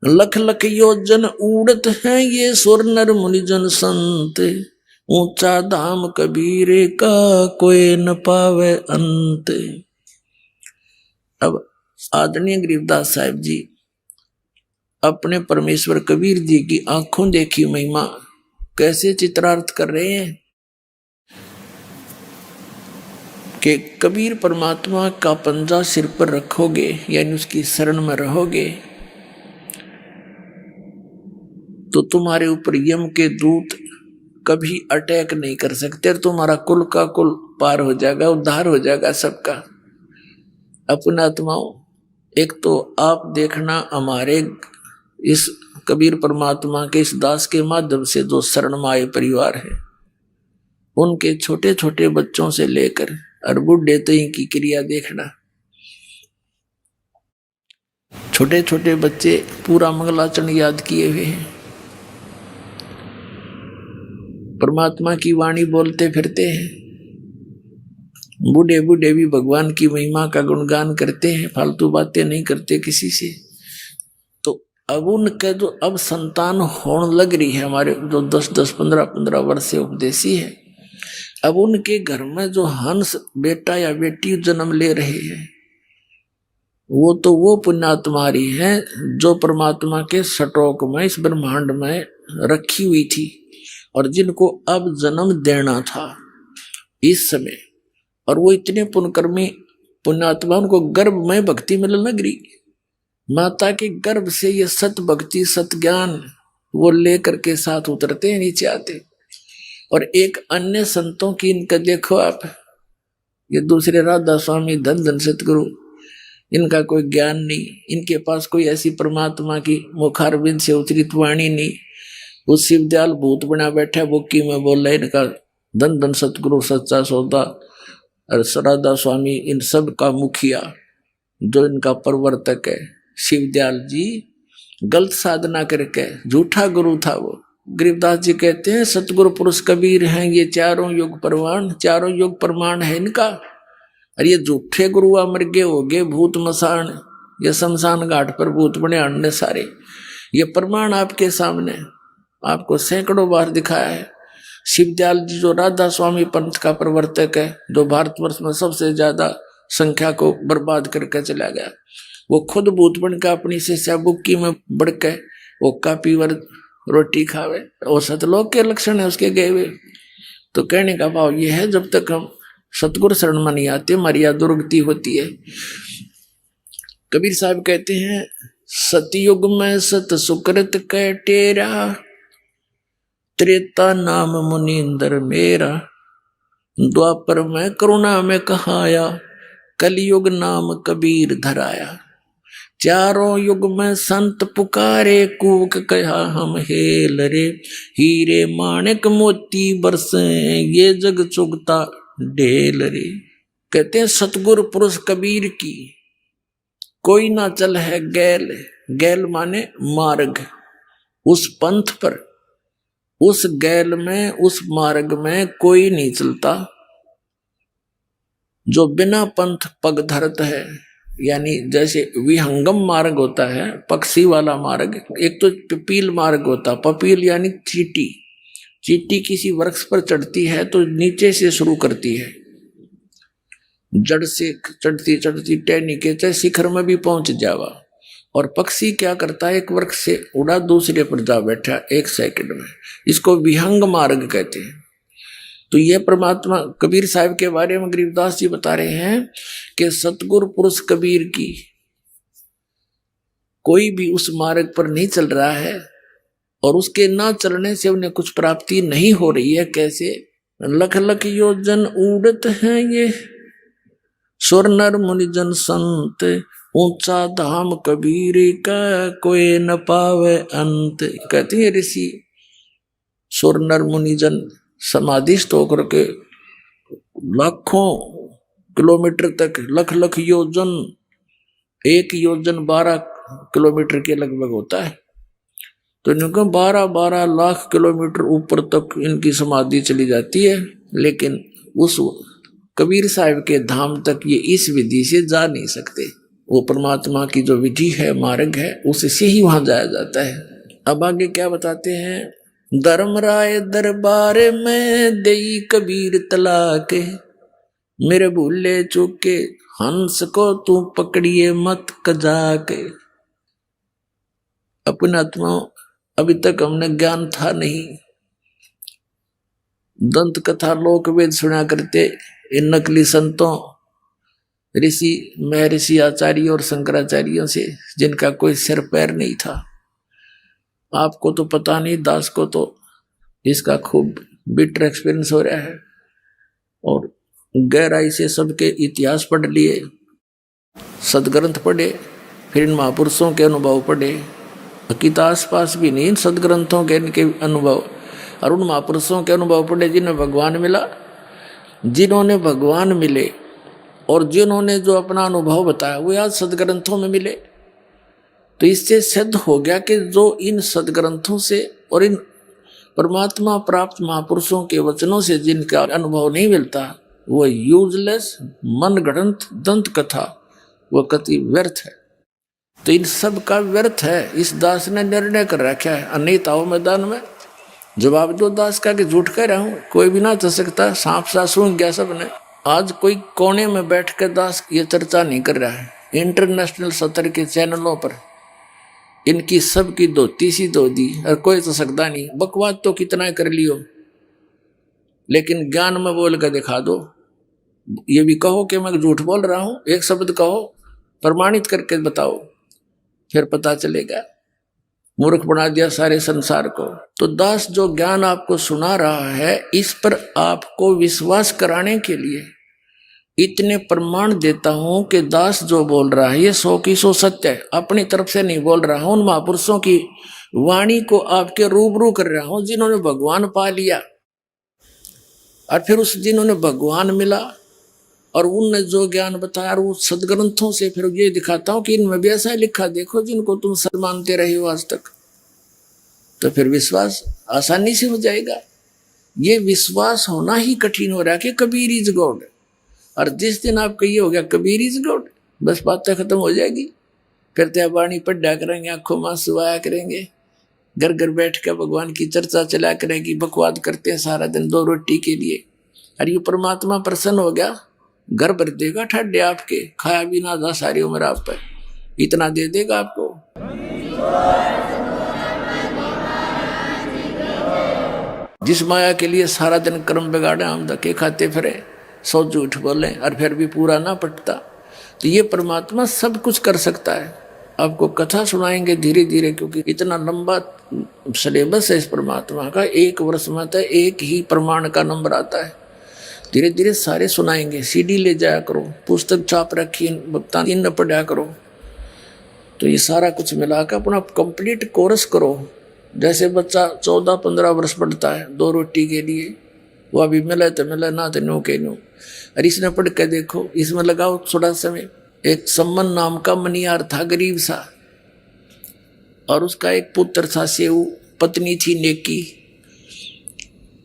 लख लख योजन उड़त हैं ये सुर नर मुनिजन संत, ऊंचा धाम कबीर का कोई न पावे अंत। अब आदरणीय गरीबदास साहिब जी अपने परमेश्वर कबीर जी की आंखों देखी महिमा कैसे चित्रार्थ कर रहे हैं कि कबीर परमात्मा का पंजा सिर पर रखोगे यानी उसकी शरण में रहोगे तो तुम्हारे ऊपर यम के दूत कभी अटैक नहीं कर सकते और तुम्हारा कुल का कुल पार हो जाएगा, उद्धार हो जाएगा सबका। अपना आत्माओं, एक तो आप देखना हमारे इस कबीर परमात्मा के इस दास के माध्यम से जो शरण में आए परिवार है, उनके छोटे छोटे बच्चों से लेकर और बुढ़े तक की क्रिया देखना। छोटे छोटे बच्चे पूरा मंगलाचरण याद किए हुए हैं, परमात्मा की वाणी बोलते फिरते हैं। बूढ़े बूढ़े भी भगवान की महिमा का गुणगान करते हैं, फालतू बातें नहीं करते किसी से। तो अब उनके जो अब संतान होने लग रही है, हमारे जो 10-10, 15-15 वर्ष से उपदेशी है, अब उनके घर में जो हंस बेटा या बेटी जन्म ले रहे हैं, वो पुण्यात्मा रही है जो परमात्मा के सटोक में इस ब्रह्मांड में रखी हुई थी, और जिनको अब जन्म देना था इस समय। और वो इतने पुण्यकर्मी पुण्यात्मा, उनको गर्भ में भक्ति मिलने लग रही। माता के गर्भ से ये सत भक्ति सत ज्ञान वो लेकर के साथ उतरते हैं, नीचे आते। और एक अन्य संतों की इनका देखो आप, ये दूसरे राधा स्वामी धन धन सतगुरु, इनका कोई ज्ञान नहीं, इनके पास कोई ऐसी परमात्मा की मुखारबिंद से उतरित वाणी नहीं। वो शिवदयाल भूत बना बैठा, बुक्की में बोल रहे इनका धन धन सतगुरु सच्चा सौदा। और राधा स्वामी इन सब का मुखिया जो इनका प्रवर्तक है शिवदयाल जी, गलत साधना करके झूठा गुरु था वो। गरीबदास जी कहते हैं सतगुरु पुरुष कबीर हैं ये चारों युग प्रमाण, चारों युग प्रमाण है इनका। और ये झूठे गुरु अमर गए हो गए भूत मसान, ये शमशान घाट पर भूत बने आणने सारे। ये प्रमाण आपके सामने आपको सैकड़ों बार दिखाया है। शिवदयाल जी जो राधा स्वामी पंथ का प्रवर्तक है, जो भारतवर्ष में सबसे ज्यादा संख्या को बर्बाद करके चला गया, वो खुद भूत बन का अपनी शिष्या बुक्की में बढ़ के वो कापीवर रोटी खावे, और सतलोक के लक्षण है उसके गए हुए। तो कहने का भाव ये है, जब तक हम सतगुरु शरण में नहीं आते हमारी दुर्गति होती है। कबीर साहब कहते हैं सतयुग में सत सुकृत कै टेरा, त्रेता नाम मुनींद्र मेरा, द्वापर में करुणा में कहाया, कलयुग नाम कबीर धराया। चारों युग में संत पुकारे, कूक कहा हम हेल रे, हीरे माणिक मोती बरसे, ये जग चुगता ढेल रे। कहते हैं सतगुरु पुरुष कबीर की कोई ना चल है गैल, गैल माने मार्ग, उस पंथ पर, उस गैल में, उस मार्ग में कोई नहीं चलता जो बिना पंथ पग धरत है। यानी जैसे विहंगम मार्ग होता है, पक्षी वाला मार्ग, एक तो पपील मार्ग होता, पपील यानी चींटी, चींटी किसी वृक्ष पर चढ़ती है तो नीचे से शुरू करती है, जड़ से चढ़ती चढ़ती टहनी के चाहे शिखर में भी पहुंच जावा। और पक्षी क्या करता है, एक वृक्ष से उड़ा दूसरे पर जा बैठा 1 सेकंड में, इसको विहंग मार्ग कहते हैं। तो ये परमात्मा कबीर साहब के बारे में गरीबदास जी बता रहे हैं कि सतगुरु पुरुष कबीर की कोई भी उस मार्ग पर नहीं चल रहा है, और उसके ना चलने से उन्हें कुछ प्राप्ति नहीं हो रही है। कैसे? लख लख योजन उड़त हैं ये सुर नर मुनिजन संत, ऊंचा धाम कबीर का कोई न पावे अंत। कहते हैं ऋषि सुर नर मुनिजन समाधिस्थ होकर के लाखों किलोमीटर तक, लख लख योजन, 1 योजन 12 किलोमीटर के लगभग होता है, तो इनको 12-12 लाख किलोमीटर ऊपर तक इनकी समाधि चली जाती है। लेकिन उस कबीर साहब के धाम तक ये इस विधि से जा नहीं सकते। वो परमात्मा की जो विधि है, मार्ग है, उससे ही वहां जाया जाता है। अब आगे क्या बताते हैं, धर्मराय दरबार में देई कबीर तलाक, मेरे भूले चूके हंस को तू पकड़िए मत कजाके। अपने आत्मा अभी तक हमने ज्ञान था नहीं, दंत कथा लोक वेद सुना करते इन नकली संतों, ऋषि महर्षि आचार्य और शंकराचार्यों से, जिनका कोई सिर पैर नहीं था। आपको तो पता नहीं, दास को तो इसका खूब बिटर एक्सपीरियंस हो रहा है, और गहराई से सबके इतिहास पढ़ लिए, सदग्रंथ पढ़े, फिर इन महापुरुषों के अनुभव पढ़े, अकिता आस पास भी नहीं। इन सदग्रंथों के इनके अनुभव और उन महापुरुषों के अनुभव पढ़े जिन्हें भगवान मिला, जिन्होंने भगवान मिले और जिन्होंने जो अपना अनुभव बताया वो आज सदग्रंथों में मिले। तो इससे सिद्ध हो गया कि जो इन सदग्रंथों से और इन परमात्मा प्राप्त महापुरुषों के वचनों से जिनका अनुभव नहीं मिलता वो यूजलेस मनगढ़ंत दंत कथा वो कति व्यर्थ है। तो इन सब का व्यर्थ है। इस दास ने निर्णय कर रखा है, अनित आओ मैदान में जवाब दो दास का कि झूठ कह रहा हूं, कोई भी ना चल सकता, सांप सा सूंघ गया सबने। आज कोई कोने में बैठ कर दास ये चर्चा नहीं कर रहा है। इंटरनेशनल स्तर के चैनलों पर इनकी सबकी धोती सी धो दी और कोई तो सकता नहीं। बकवास तो कितना कर लियो, लेकिन ज्ञान में बोल कर दिखा दो। ये भी कहो कि मैं झूठ बोल रहा हूं, एक शब्द कहो, प्रमाणित करके बताओ, फिर पता चलेगा। मूर्ख बना दिया सारे संसार को। तो दास जो ज्ञान आपको सुना रहा है, इस पर आपको विश्वास कराने के लिए इतने प्रमाण देता हूं कि दास जो बोल रहा है ये 100 की 100 सत्य है। अपनी तरफ से नहीं बोल रहा हूं, उन महापुरुषों की वाणी को आपके रूबरू कर रहा हूं जिन्होंने भगवान पा लिया और फिर उस जिन्होंने भगवान मिला और उनने जो ज्ञान बताया और वो सदग्रंथों से फिर ये दिखाता हूं कि इनमें भी ऐसा ही लिखा, देखो जिनको तुम सर मानते रहे हो आज तक। तो फिर विश्वास आसानी से हो जाएगा। ये विश्वास होना ही कठिन हो रहा है कि कबीर इज गॉड। और जिस दिन आपका ये हो गया कबीर इज गॉड, बस बातें खत्म हो जाएगी। फिर त्या वाणी पढ़ा करेंगे, आंखों में आंसू आया करेंगे, घर घर बैठ कर भगवान की चर्चा चला करेंगी। बकवाद करते हैं सारा दिन 2 रोटी के लिए। और ये परमात्मा प्रसन्न हो गया, घर भर देगा ठंडे आपके, खाया भी ना जा सारी उम्र आप पर, इतना दे देगा आपको। जिस माया के लिए सारा दिन कर्म बिगाड़े, हम धक्के खाते फिरे, 100 झूठ बोले और फिर भी पूरा ना पटता। तो ये परमात्मा सब कुछ कर सकता है। आपको कथा सुनाएंगे धीरे धीरे, क्योंकि इतना लंबा सिलेबस है इस परमात्मा का। 1 वर्ष में तो एक ही प्रमाण का नंबर आता है। धीरे धीरे सारे सुनाएंगे। CD ले जाया करो, पुस्तक छाप रखी भक्तान इन पढ़ा करो। तो ये सारा कुछ मिलाकर अपना कंप्लीट कोर्स करो। जैसे बच्चा 14-15 वर्ष पढ़ता है 2 रोटी के लिए, वो अभी मिले तो मिले, ना तो नो के नो। और इसने पढ़ के देखो, इसमें लगाओ थोड़ा समय। एक सम्मन नाम का मनियार था, गरीब सा, और उसका एक पुत्र था सेऊ, पत्नी थी नेकी।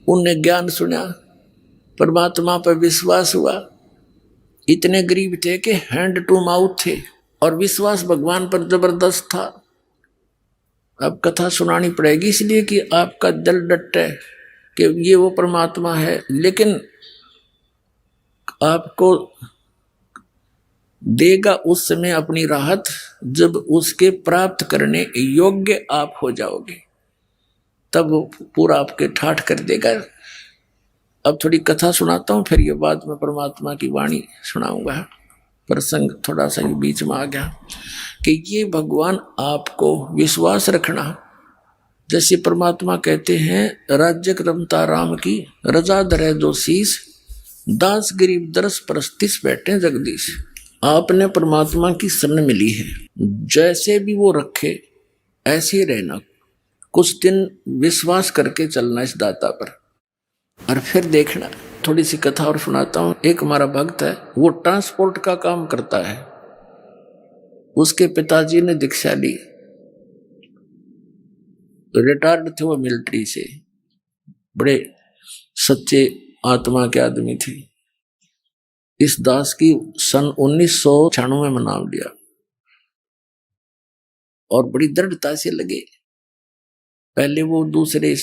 उनने ज्ञान सुना, परमात्मा पर विश्वास हुआ। इतने गरीब थे कि हैंड टू माउथ थे और विश्वास भगवान पर जबरदस्त था। अब कथा सुनानी पड़ेगी इसलिए कि आपका दिल डटे कि ये वो परमात्मा है, लेकिन आपको देगा उस समय अपनी राहत जब उसके प्राप्त करने योग्य आप हो जाओगे, तब वो पूरा आपके ठाठ कर देगा। अब थोड़ी कथा सुनाता हूँ, फिर ये बाद में परमात्मा की वाणी सुनाऊंगा। प्रसंग थोड़ा सा बीच में आ गया कि ये भगवान आपको विश्वास रखना। जैसे परमात्मा कहते हैं, राज्य रमता राम की रजा धरे जो शीस, दास गरीब दरस परस्तिस बैठे जगदीश। आपने परमात्मा की शरण मिली है, जैसे भी वो रखे ऐसे ही रहना। कुछ दिन विश्वास करके चलना इस दाता पर, और फिर देखना। थोड़ी सी कथा और सुनाता हूँ। एक हमारा भक्त है, वो ट्रांसपोर्ट का काम करता है। उसके पिताजी ने दीक्षा ली, रिटायर्ड थे वो मिलिट्री से, बड़े सच्चे आत्मा के आदमी थे। इस दास की सन 1996 में नाम लिया और बड़ी दृढ़ता से लगे। पहले वो दूसरे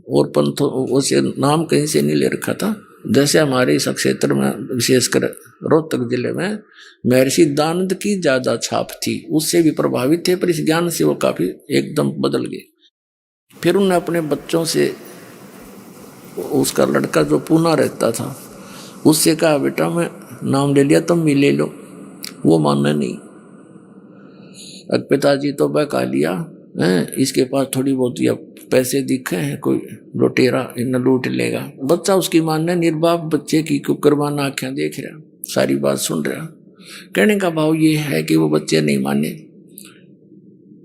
और पंथों से नाम कहीं से नहीं ले रखा था। जैसे हमारे इस क्षेत्र में विशेषकर रोहतक जिले में महर्षि दानंद की ज्यादा छाप थी, उससे भी प्रभावित थे, पर इस ज्ञान से वो काफी एकदम बदल गए। फिर उन्होंने अपने बच्चों से, उसका लड़का जो पूना रहता था उससे कहा, बेटा मैं नाम ले लिया तुम भी ले लो। वो मानना नहीं। अब पिताजी तो बहका लिया है, इसके पास थोड़ी बहुत या पैसे दिखे हैं, कोई लुटेरा इन लूट लेगा। बच्चा उसकी मानना, निर्बाप बच्चे की कुकरबान आंखें देख रहा, सारी बात सुन रहा। कहने का भाव ये है कि वो बच्चे नहीं माने।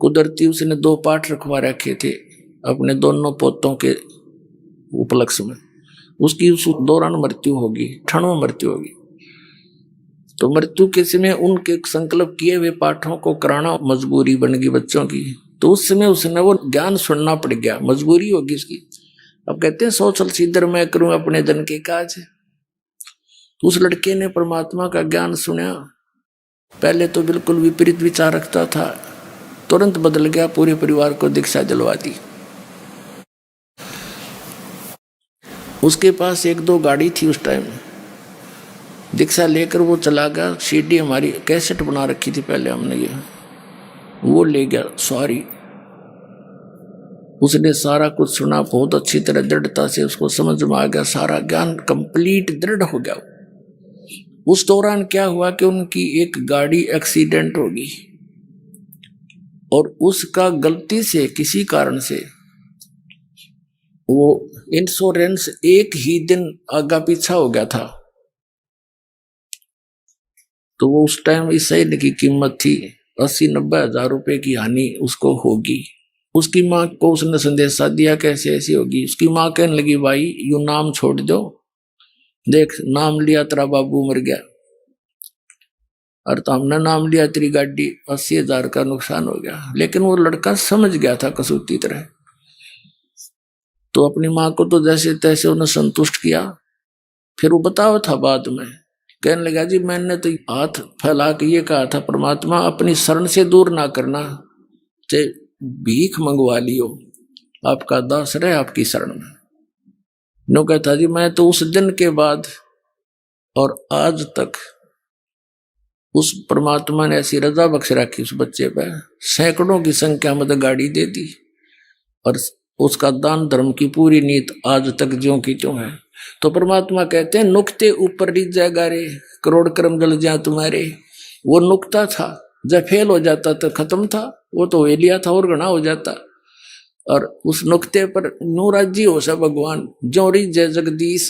कुदरती उसने 2 पाठ रखवा रखे थे अपने दोनों पोतों के उपलक्ष्य में। उसकी उस दौरान मृत्यु होगी, क्षणों मृत्यु होगी। तो मृत्यु के समय उनके संकल्प किए हुए पाठों को कराना मजबूरी बन गई बच्चों की। तो उस समय उसने वो ज्ञान सुनना पड़ गया, मजबूरी होगी उसकी। अब कहते हैं 100 साल सीधर मैं करूं अपने जन के काज। तो उस लड़के ने परमात्मा का ज्ञान सुना। पहले तो बिल्कुल विपरीत विचार रखता था, तुरंत बदल गया, पूरे परिवार को दीक्षा दिलवा दी। उसके पास 1-2 गाड़ी थी उस टाइम। दीक्षा लेकर वो चला गया। सीडी हमारी कैसेट बना रखी थी पहले हमने, ये वो ले गया सॉरी। उसने सारा कुछ सुना, बहुत अच्छी तरह दृढ़ता से उसको समझ में आ गया, सारा ज्ञान कंप्लीट दृढ़ हो गया। उस दौरान क्या हुआ कि उनकी एक गाड़ी एक्सीडेंट हो गई और उसका गलती से किसी कारण से वो इंश्योरेंस एक ही दिन आगा पीछा हो गया था। तो वो उस टाइम इस शरीर की कीमत थी 80-90 हजार रुपए की हानि उसको होगी। उसकी माँ को उसने संदेशा दिया कैसे ऐसी होगी। उसकी माँ कहने लगी भाई यू नाम छोड़ दो, देख नाम लिया तेरा बाबू मर गया, और तो हमने नाम लिया तेरी गाड़ी 80 हजार का नुकसान हो गया। लेकिन वो लड़का समझ गया था कसूती तरह। तो अपनी माँ को तो जैसे तैसे उन्हें संतुष्ट किया। फिर वो बताओ था बाद में, कहने लगा जी मैंने तो हाथ फैला के ये कहा था परमात्मा अपनी शरण से दूर ना करना, चाहे भीख मंगवा लियो, आपका दास रहे आपकी शरण में। नो कहता जी मैं तो उस दिन के बाद और आज तक उस परमात्मा ने ऐसी रजा बख्श रखी उस बच्चे पे, सैकड़ों की संख्या में तो गाड़ी दे दी और उसका दान धर्म की पूरी नीत आज तक ज्यों की त्यों है। तो परमात्मा कहते हैं नुक्ते ऊपर रिझ जाएगा रे, करोड़ कर्म जल जा तुम्हारे। वो नुक्ता था, जब फेल हो जाता तो खत्म था, वो तो वे लिया था और गणा हो जाता। और उस नुक्ते पर नूराजी हो सा भगवान जो रिझ जय जगदीश,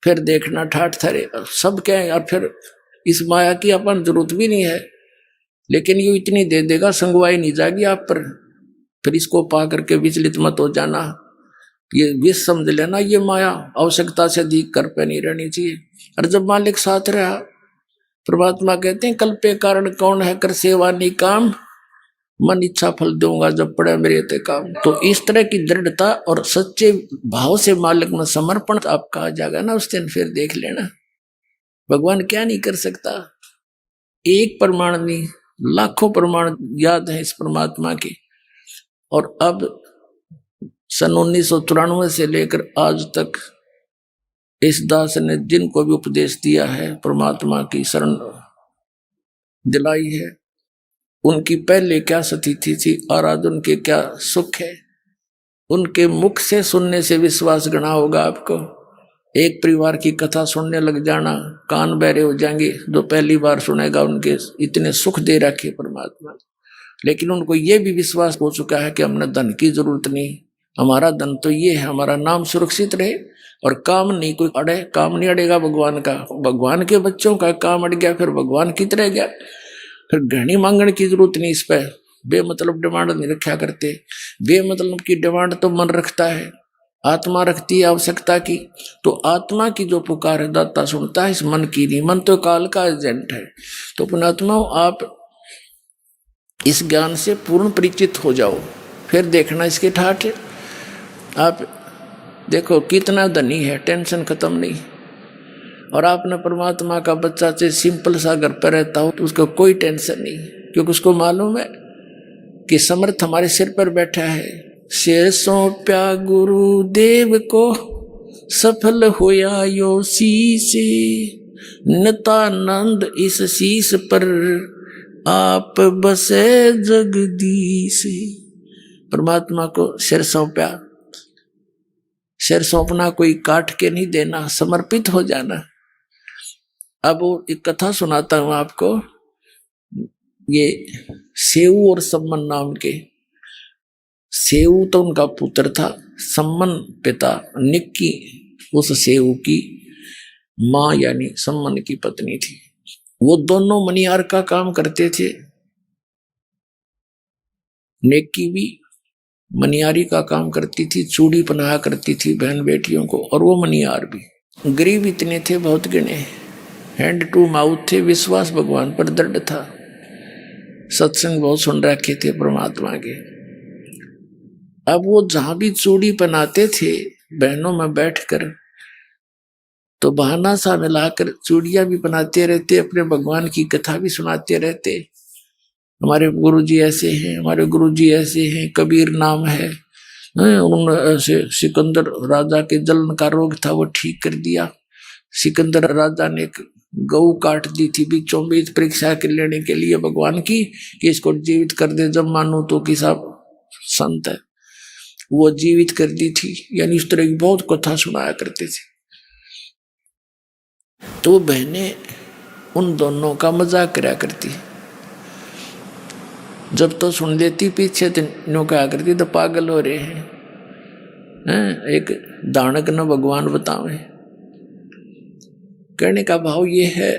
फिर देखना ठाठ थरे सब क्या है। और फिर इस माया की अपन जरूरत भी नहीं है, लेकिन ये इतनी दे देगा संगवाई नहीं जाएगी आप पर। फिर इसको पा करके विचलित मत हो जाना, ये विष समझ लेना ये माया आवश्यकता से अधिक कर पे नहीं रहनी चाहिए। और जब मालिक साथ रहा, परमात्मा कहते हैं कल पे कारण कौन है कर सेवा नहीं काम, मन इच्छा फल दूंगा जब पड़े मेरे ते काम। तो इस तरह की दृढ़ता और सच्चे भाव से मालिक में समर्पण आपका आ जाएगा ना उस दिन, फिर देख लेना भगवान क्या नहीं कर सकता। एक प्रमाण नहीं लाखों प्रमाण याद है इस परमात्मा के। और अब सन 1994 से लेकर आज तक इस दास ने जिनको भी उपदेश दिया है, परमात्मा की शरण दिलाई है, उनकी पहले क्या स्थिति थी और आज उनके क्या सुख है, उनके मुख से सुनने से विश्वास गणा होगा आपको। एक परिवार की कथा सुनने लग जाना, कान बहरे हो जाएंगे जो पहली बार सुनेगा, उनके इतने सुख दे रखे परमात्मा। लेकिन उनको ये भी विश्वास हो चुका है कि हमने धन की जरूरत नहीं, हमारा धन तो ये है हमारा नाम सुरक्षित रहे और काम नहीं कोई अड़े। काम नहीं अड़ेगा भगवान का, भगवान के बच्चों का काम अड़ गया फिर भगवान की तरह गया। फिर घनी मांगने की जरूरत नहीं, इस पर बेमतलब डिमांड नहीं रखा करते। बेमतलब की डिमांड तो मन रखता है, आत्मा रखती है आवश्यकता की। तो आत्मा की जो पुकार है दाता सुनता है, इस मन की नहीं। मन तो काल का एजेंट है। तो पुणात्मा आप इस ज्ञान से पूर्ण परिचित हो जाओ, फिर देखना इसके ठाठ। आप देखो कितना धनी है, टेंशन खत्म नहीं। और आपने परमात्मा का बच्चा चाहे सिंपल सा घर पर रहता हो तो उसको कोई टेंशन नहीं, क्योंकि उसको मालूम है कि समर्थ हमारे सिर पर बैठा है। शेर सौंप्या गुरु देव को सफल होया यो शीश, नितानंद इस शीश पर आप बसे जगदीश। परमात्मा को सिर सौंपा, सिर सौंपना कोई काट के नहीं देना, समर्पित हो जाना। अब वो एक कथा सुनाता हूं आपको। ये सेऊ और सम्मन नाम के, सेऊ तो उनका पुत्र था, सम्मन पिता, निक्की उस सेऊ की माँ यानी सम्मन की पत्नी थी। वो दोनों मनियार का काम करते थे। नेकी भी मनियारी का काम करती थी, चूड़ी पहनाया करती थी बहन बेटियों को, और वो मनियार भी। गरीब इतने थे बहुत गिने, हैंड टू माउथ थे, विश्वास भगवान पर दृढ़ था, सत्संग बहुत सुन रखे थे परमात्मा के। अब वो जहां भी चूड़ी पहनाते थे बहनों में बैठकर, तो बहाना सा मिलाकर चूड़ियां भी पहनाते रहते, अपने भगवान की कथा भी सुनाते रहते। हमारे गुरुजी ऐसे हैं, हमारे गुरुजी ऐसे हैं, कबीर नाम है, उन्होंने ऐसे सिकंदर राजा के जलन का रोग था वो ठीक कर दिया। सिकंदर राजा ने एक गऊ काट दी थी बीचों बीच परीक्षा के लेने के लिए भगवान की, कि इसको जीवित कर दे, जब मानू तो कि साहब संत है, वो जीवित कर दी थी। यानी इस तरह की बहुत कथा सुनाया करते थे। तो बहनें उन दोनों का मजाक करा करती, जब तो सुन लेती पीछे तो कहा करती तो पागल हो रहे हैं, एक दानक न भगवान बतावे। कहने का भाव ये है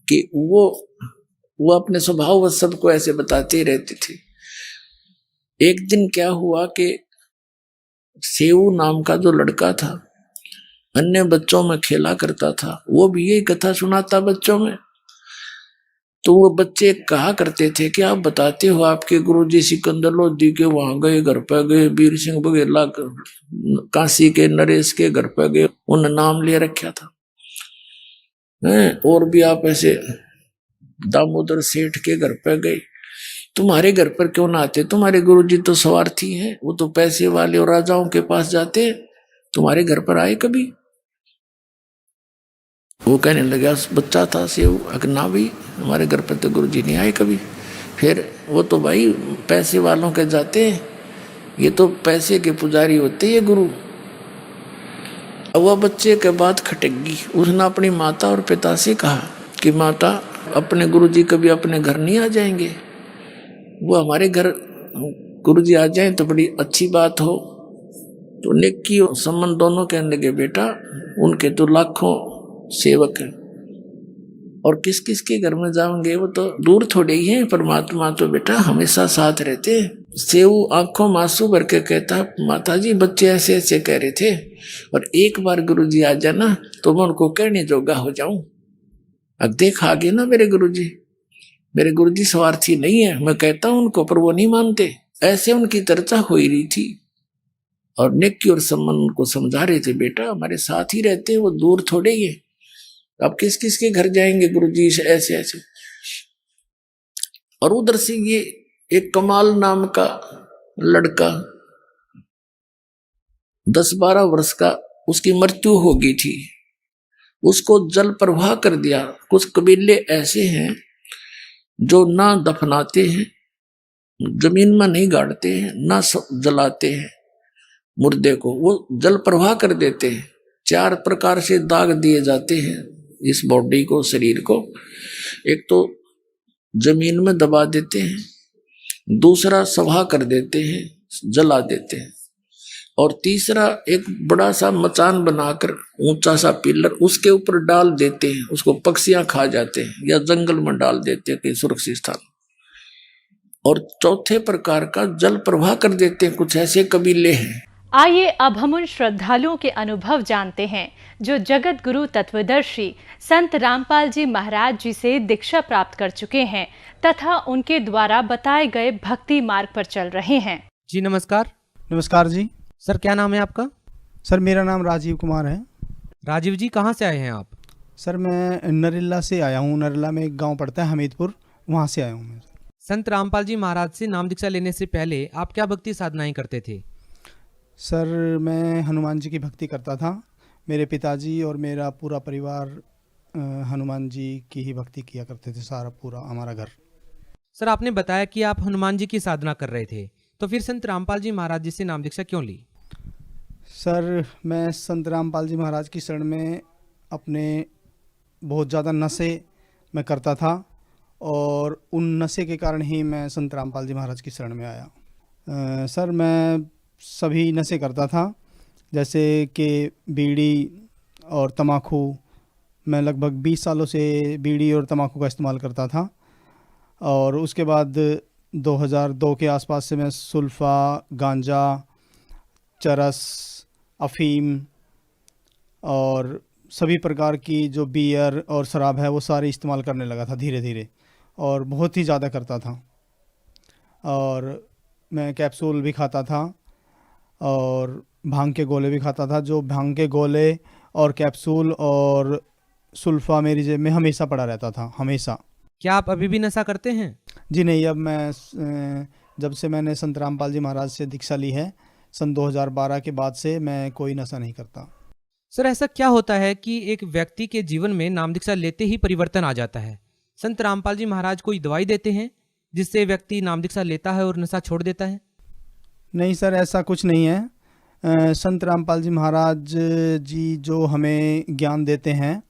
कि वो अपने स्वभाव व सबको ऐसे बताते रहते थे। एक दिन क्या हुआ कि सेऊ नाम का जो लड़का था अन्य बच्चों में खेला करता था, वो भी यही कथा सुनाता बच्चों में। तो वो बच्चे कहा करते थे कि आप बताते हो आपके गुरुजी सिकंदर लोधी के वहां गए, घर पे गए, वीर सिंह बघेला काशी के नरेश के घर पे गए, उन नाम ले रखा था। और भी आप ऐसे दामोदर सेठ के घर पे गए, तुम्हारे घर पर क्यों ना आते? तुम्हारे गुरुजी तो स्वार्थी हैं, वो तो पैसे वाले और राजाओं के पास जाते, तुम्हारे घर पर आए कभी? वो कहने लगा बच्चा था सेव, ना भी हमारे घर पर तो गुरुजी नहीं आए कभी। फिर वो तो भाई पैसे वालों के जाते हैं, ये तो पैसे के पुजारी होते ये गुरु। अब वह बच्चे के बाद खटक गई, उसने अपनी माता और पिता से कहा कि माता अपने गुरुजी कभी अपने घर नहीं आ जाएंगे? वो हमारे घर गुरुजी आ जाएं तो बड़ी अच्छी बात हो। तो नेकी और संबंध दोनों कहने लगे बेटा उनके तो लाखों सेवक हैं, और किस किस के घर में जाओगे, वो तो दूर थोड़े ही हैं, परमात्मा तो बेटा हमेशा साथ रहते हैं। सेऊ आंखों मासूं भर के कहता माता जी बच्चे ऐसे ऐसे कह रहे थे, और एक बार गुरुजी आ जाना तो मैं उनको कहने जोगा हो जाऊं। अब देख आगे ना मेरे गुरुजी स्वार्थी नहीं है, मैं कहता हूं उनको पर वो नहीं मानते। ऐसे उनकी चर्चा हो रही थी और नेकी और संबंध उनको समझा रहे थे बेटा हमारे साथ ही रहते हैं, वो दूर थोड़े ही है, अब किस किस के घर जाएंगे गुरुजी से ऐसे ऐसे। और उधर से ये एक कमाल नाम का लड़का 10-12 वर्ष का, उसकी मृत्यु हो गई थी, उसको जल प्रवाह कर दिया। कुछ कबीले ऐसे हैं जो ना दफनाते हैं, जमीन में नहीं गाड़ते हैं, ना जलाते हैं मुर्दे को, वो जल प्रवाह कर देते हैं। 4 प्रकार से दाग दिए जाते हैं इस बॉडी को, शरीर को। एक तो जमीन में दबा देते हैं, दूसरा सभा कर देते हैं, जला देते हैं, और तीसरा एक बड़ा सा मचान बनाकर ऊंचा सा पिलर उसके ऊपर डाल देते हैं, उसको पक्षियां खा जाते हैं, या जंगल में डाल देते हैं कहीं सुरक्षित स्थान। और चौथे प्रकार का जल प्रवाह कर देते हैं, कुछ ऐसे कबीले हैं। आइए अब हम उन श्रद्धालुओं के अनुभव जानते हैं जो जगत गुरु तत्वदर्शी संत रामपाल जी महाराज जी से दीक्षा प्राप्त कर चुके हैं तथा उनके द्वारा बताए गए भक्ति मार्ग पर चल रहे हैं। जी नमस्कार। नमस्कार जी। सर क्या नाम है आपका? सर मेरा नाम राजीव कुमार है। राजीव जी कहाँ से आए हैं आप? सर मैं नरेला से आया हूँ, नरेला में एक गांव पड़ता है हमीदपुर, वहाँ से आया हूँ मैं। संत रामपाल जी महाराज से नाम दीक्षा लेने से पहले आप क्या भक्ति साधनाएं करते थे? सर मैं हनुमान जी की भक्ति करता था, मेरे पिताजी और मेरा पूरा परिवार हनुमान जी की ही भक्ति किया करते थे, सारा पूरा हमारा घर। सर आपने बताया कि आप हनुमान जी की साधना कर रहे थे, तो फिर संत रामपाल जी महाराज जी से नाम दीक्षा क्यों ली? सर मैं संत रामपाल जी महाराज की शरण में अपने बहुत ज़्यादा नशे मैं करता था, और उन नशे के कारण ही मैं संत रामपाल जी महाराज की शरण में आया। सर मैं सभी नशे करता था, जैसे कि बीड़ी और तम्बाकू। मैं लगभग 20 सालों से बीड़ी और तम्बाकू का इस्तेमाल करता था, और उसके बाद 2002 के आसपास से मैं सुल्फा, गांजा, चरस, अफीम और सभी प्रकार की जो बियर और शराब है वो सारी इस्तेमाल करने लगा था धीरे धीरे, और बहुत ही ज़्यादा करता था। और मैं कैप्सूल भी खाता था और भांग के गोले भी खाता था। जो भांग के गोले और कैप्सूल और सुल्फा मेरी जेब में हमेशा पड़ा रहता था, हमेशा। क्या आप अभी भी नशा करते हैं? जी नहीं, अब मैं जब से मैंने संत रामपाल जी महाराज से दीक्षा ली है सन 2012 के बाद से मैं कोई नशा नहीं करता। सर, ऐसा क्या होता है कि एक व्यक्ति के जीवन में नाम दीक्षा लेते ही परिवर्तन आ जाता है? संत रामपाल जी महाराज कोई दवाई देते हैं जिससे व्यक्ति नाम दीक्षा लेता है और नशा छोड़ देता है? नहीं सर, ऐसा कुछ नहीं है। संत रामपाल जी महाराज जी जो हमें ज्ञान देते हैं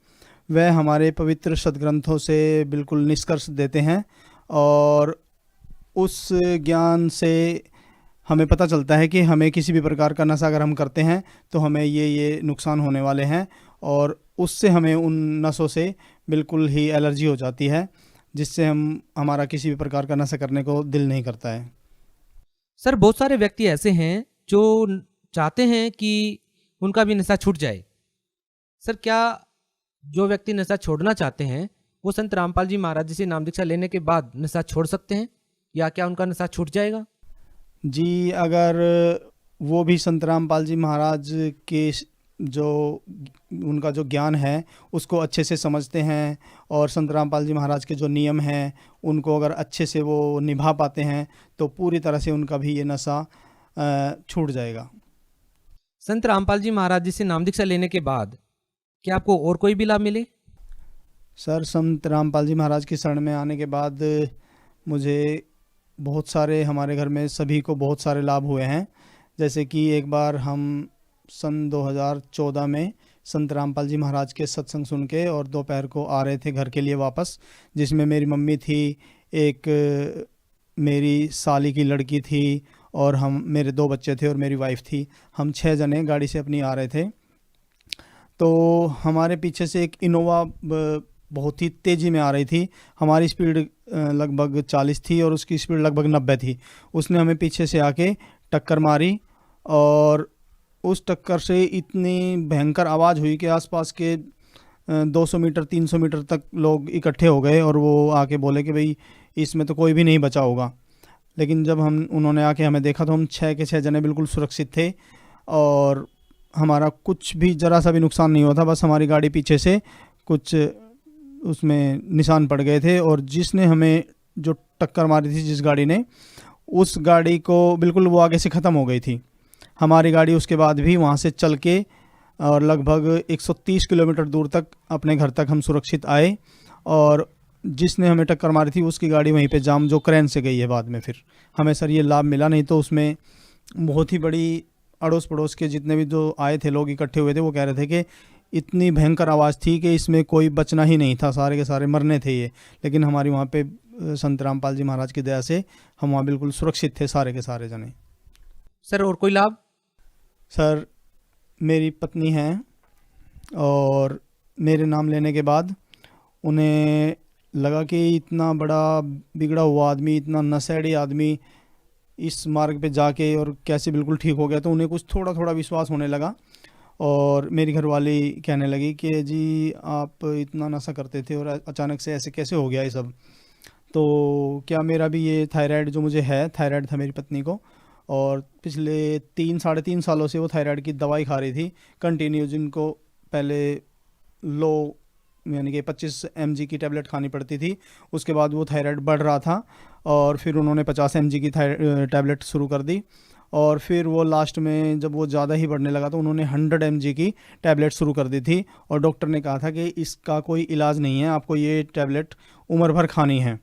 वह हमारे पवित्र सदग्रंथों से बिल्कुल निष्कर्ष देते हैं, और उस ज्ञान से हमें पता चलता है कि हमें किसी भी प्रकार का नशा अगर हम करते हैं तो हमें ये नुकसान होने वाले हैं, और उससे हमें उन नशों से बिल्कुल ही एलर्जी हो जाती है, जिससे हमारा किसी भी प्रकार का नशा करने को दिल नहीं करता है। सर, बहुत सारे व्यक्ति ऐसे हैं जो चाहते हैं कि उनका भी नशा छूट जाए। सर, क्या जो व्यक्ति नशा छोड़ना चाहते हैं वो संत रामपाल जी महाराज जी से नाम दीक्षा लेने के बाद नशा छोड़ सकते हैं, या क्या उनका नशा छूट जाएगा? जी, अगर वो भी संत रामपाल जी महाराज के जो उनका जो ज्ञान है उसको अच्छे से समझते हैं, और संत रामपाल जी महाराज के जो नियम हैं उनको अगर अच्छे से वो निभा पाते हैं तो पूरी तरह से उनका भी ये नशा छूट जाएगा। संत रामपाल जी महाराज जी से नाम दीक्षा लेने के बाद क्या आपको और कोई भी लाभ मिले? सर, संत रामपाल जी महाराज की शरण में आने के बाद मुझे बहुत सारे, हमारे घर में सभी को बहुत सारे लाभ हुए हैं। जैसे कि एक बार हम सन 2014 में संत रामपाल जी महाराज के सत्संग सुन के और दोपहर को आ रहे थे घर के लिए वापस, जिसमें मेरी मम्मी थी, एक मेरी साली की लड़की थी, और मेरे 2 बच्चे थे और मेरी वाइफ थी। हम 6 जने गाड़ी से अपनी आ रहे थे। तो हमारे पीछे से एक इनोवा बहुत ही तेज़ी में आ रही थी। हमारी स्पीड लगभग 40 थी और उसकी स्पीड लगभग 90 थी। उसने हमें पीछे से आके टक्कर मारी, और उस टक्कर से इतनी भयंकर आवाज़ हुई कि आसपास के 200 मीटर 300 मीटर तक लोग इकट्ठे हो गए, और वो आके बोले कि भाई इसमें तो कोई भी नहीं बचा होगा। लेकिन जब उन्होंने आके हमें देखा तो हम 6 के 6 जने बिल्कुल सुरक्षित थे, और हमारा कुछ भी ज़रा सा भी नुकसान नहीं हुआ था। बस हमारी गाड़ी पीछे से कुछ उसमें निशान पड़ गए थे, और जिसने हमें जो टक्कर मारी थी, जिस गाड़ी ने, उस गाड़ी को बिल्कुल वो आगे से ख़त्म हो गई थी। हमारी गाड़ी उसके बाद भी वहाँ से चल के और लगभग 130 किलोमीटर दूर तक अपने घर तक हम सुरक्षित आए, और जिसने हमें टक्कर मारी थी उसकी गाड़ी वहीं पे जाम, जो क्रेन से गई है बाद में। फिर हमें सर ये लाभ मिला, नहीं तो उसमें बहुत ही बड़ी अड़ोस पड़ोस के जितने भी जो आए थे लोग इकट्ठे हुए थे, वो कह रहे थे कि इतनी भयंकर आवाज़ थी कि इसमें कोई बचना ही नहीं था, सारे के सारे मरने थे ये। लेकिन हमारी वहाँ पे संत रामपाल जी महाराज की दया से हम वहाँ बिल्कुल सुरक्षित थे, सारे के सारे जने। सर, और कोई लाभ? सर, मेरी पत्नी हैं, और मेरे नाम लेने के बाद उन्हें लगा कि इतना बड़ा बिगड़ा हुआ आदमी, इतना नशेड़ी आदमी इस मार्ग पे जाके और कैसे बिल्कुल ठीक हो गया, तो उन्हें कुछ थोड़ा थोड़ा विश्वास होने लगा। और मेरी घरवाली कहने लगी कि जी आप इतना नशा करते थे और अचानक से ऐसे कैसे हो गया ये सब। तो क्या मेरा भी ये थायराइड जो मुझे है, थायराइड था मेरी पत्नी को, और पिछले 3-3.5 सालों से वो थायराइड की दवाई खा रही थी कंटिन्यू, जिनको पहले लो यानी कि 25 mg की टैबलेट खानी पड़ती थी। उसके बाद वो थायराइड बढ़ रहा था, और फिर उन्होंने 50 mg की टैबलेट शुरू कर दी, और फिर वो लास्ट में जब वो ज़्यादा ही बढ़ने लगा तो उन्होंने 100 mg की टैबलेट शुरू कर दी थी, और डॉक्टर ने कहा था कि इसका कोई इलाज नहीं है, आपको ये टैबलेट उम्र भर खानी है।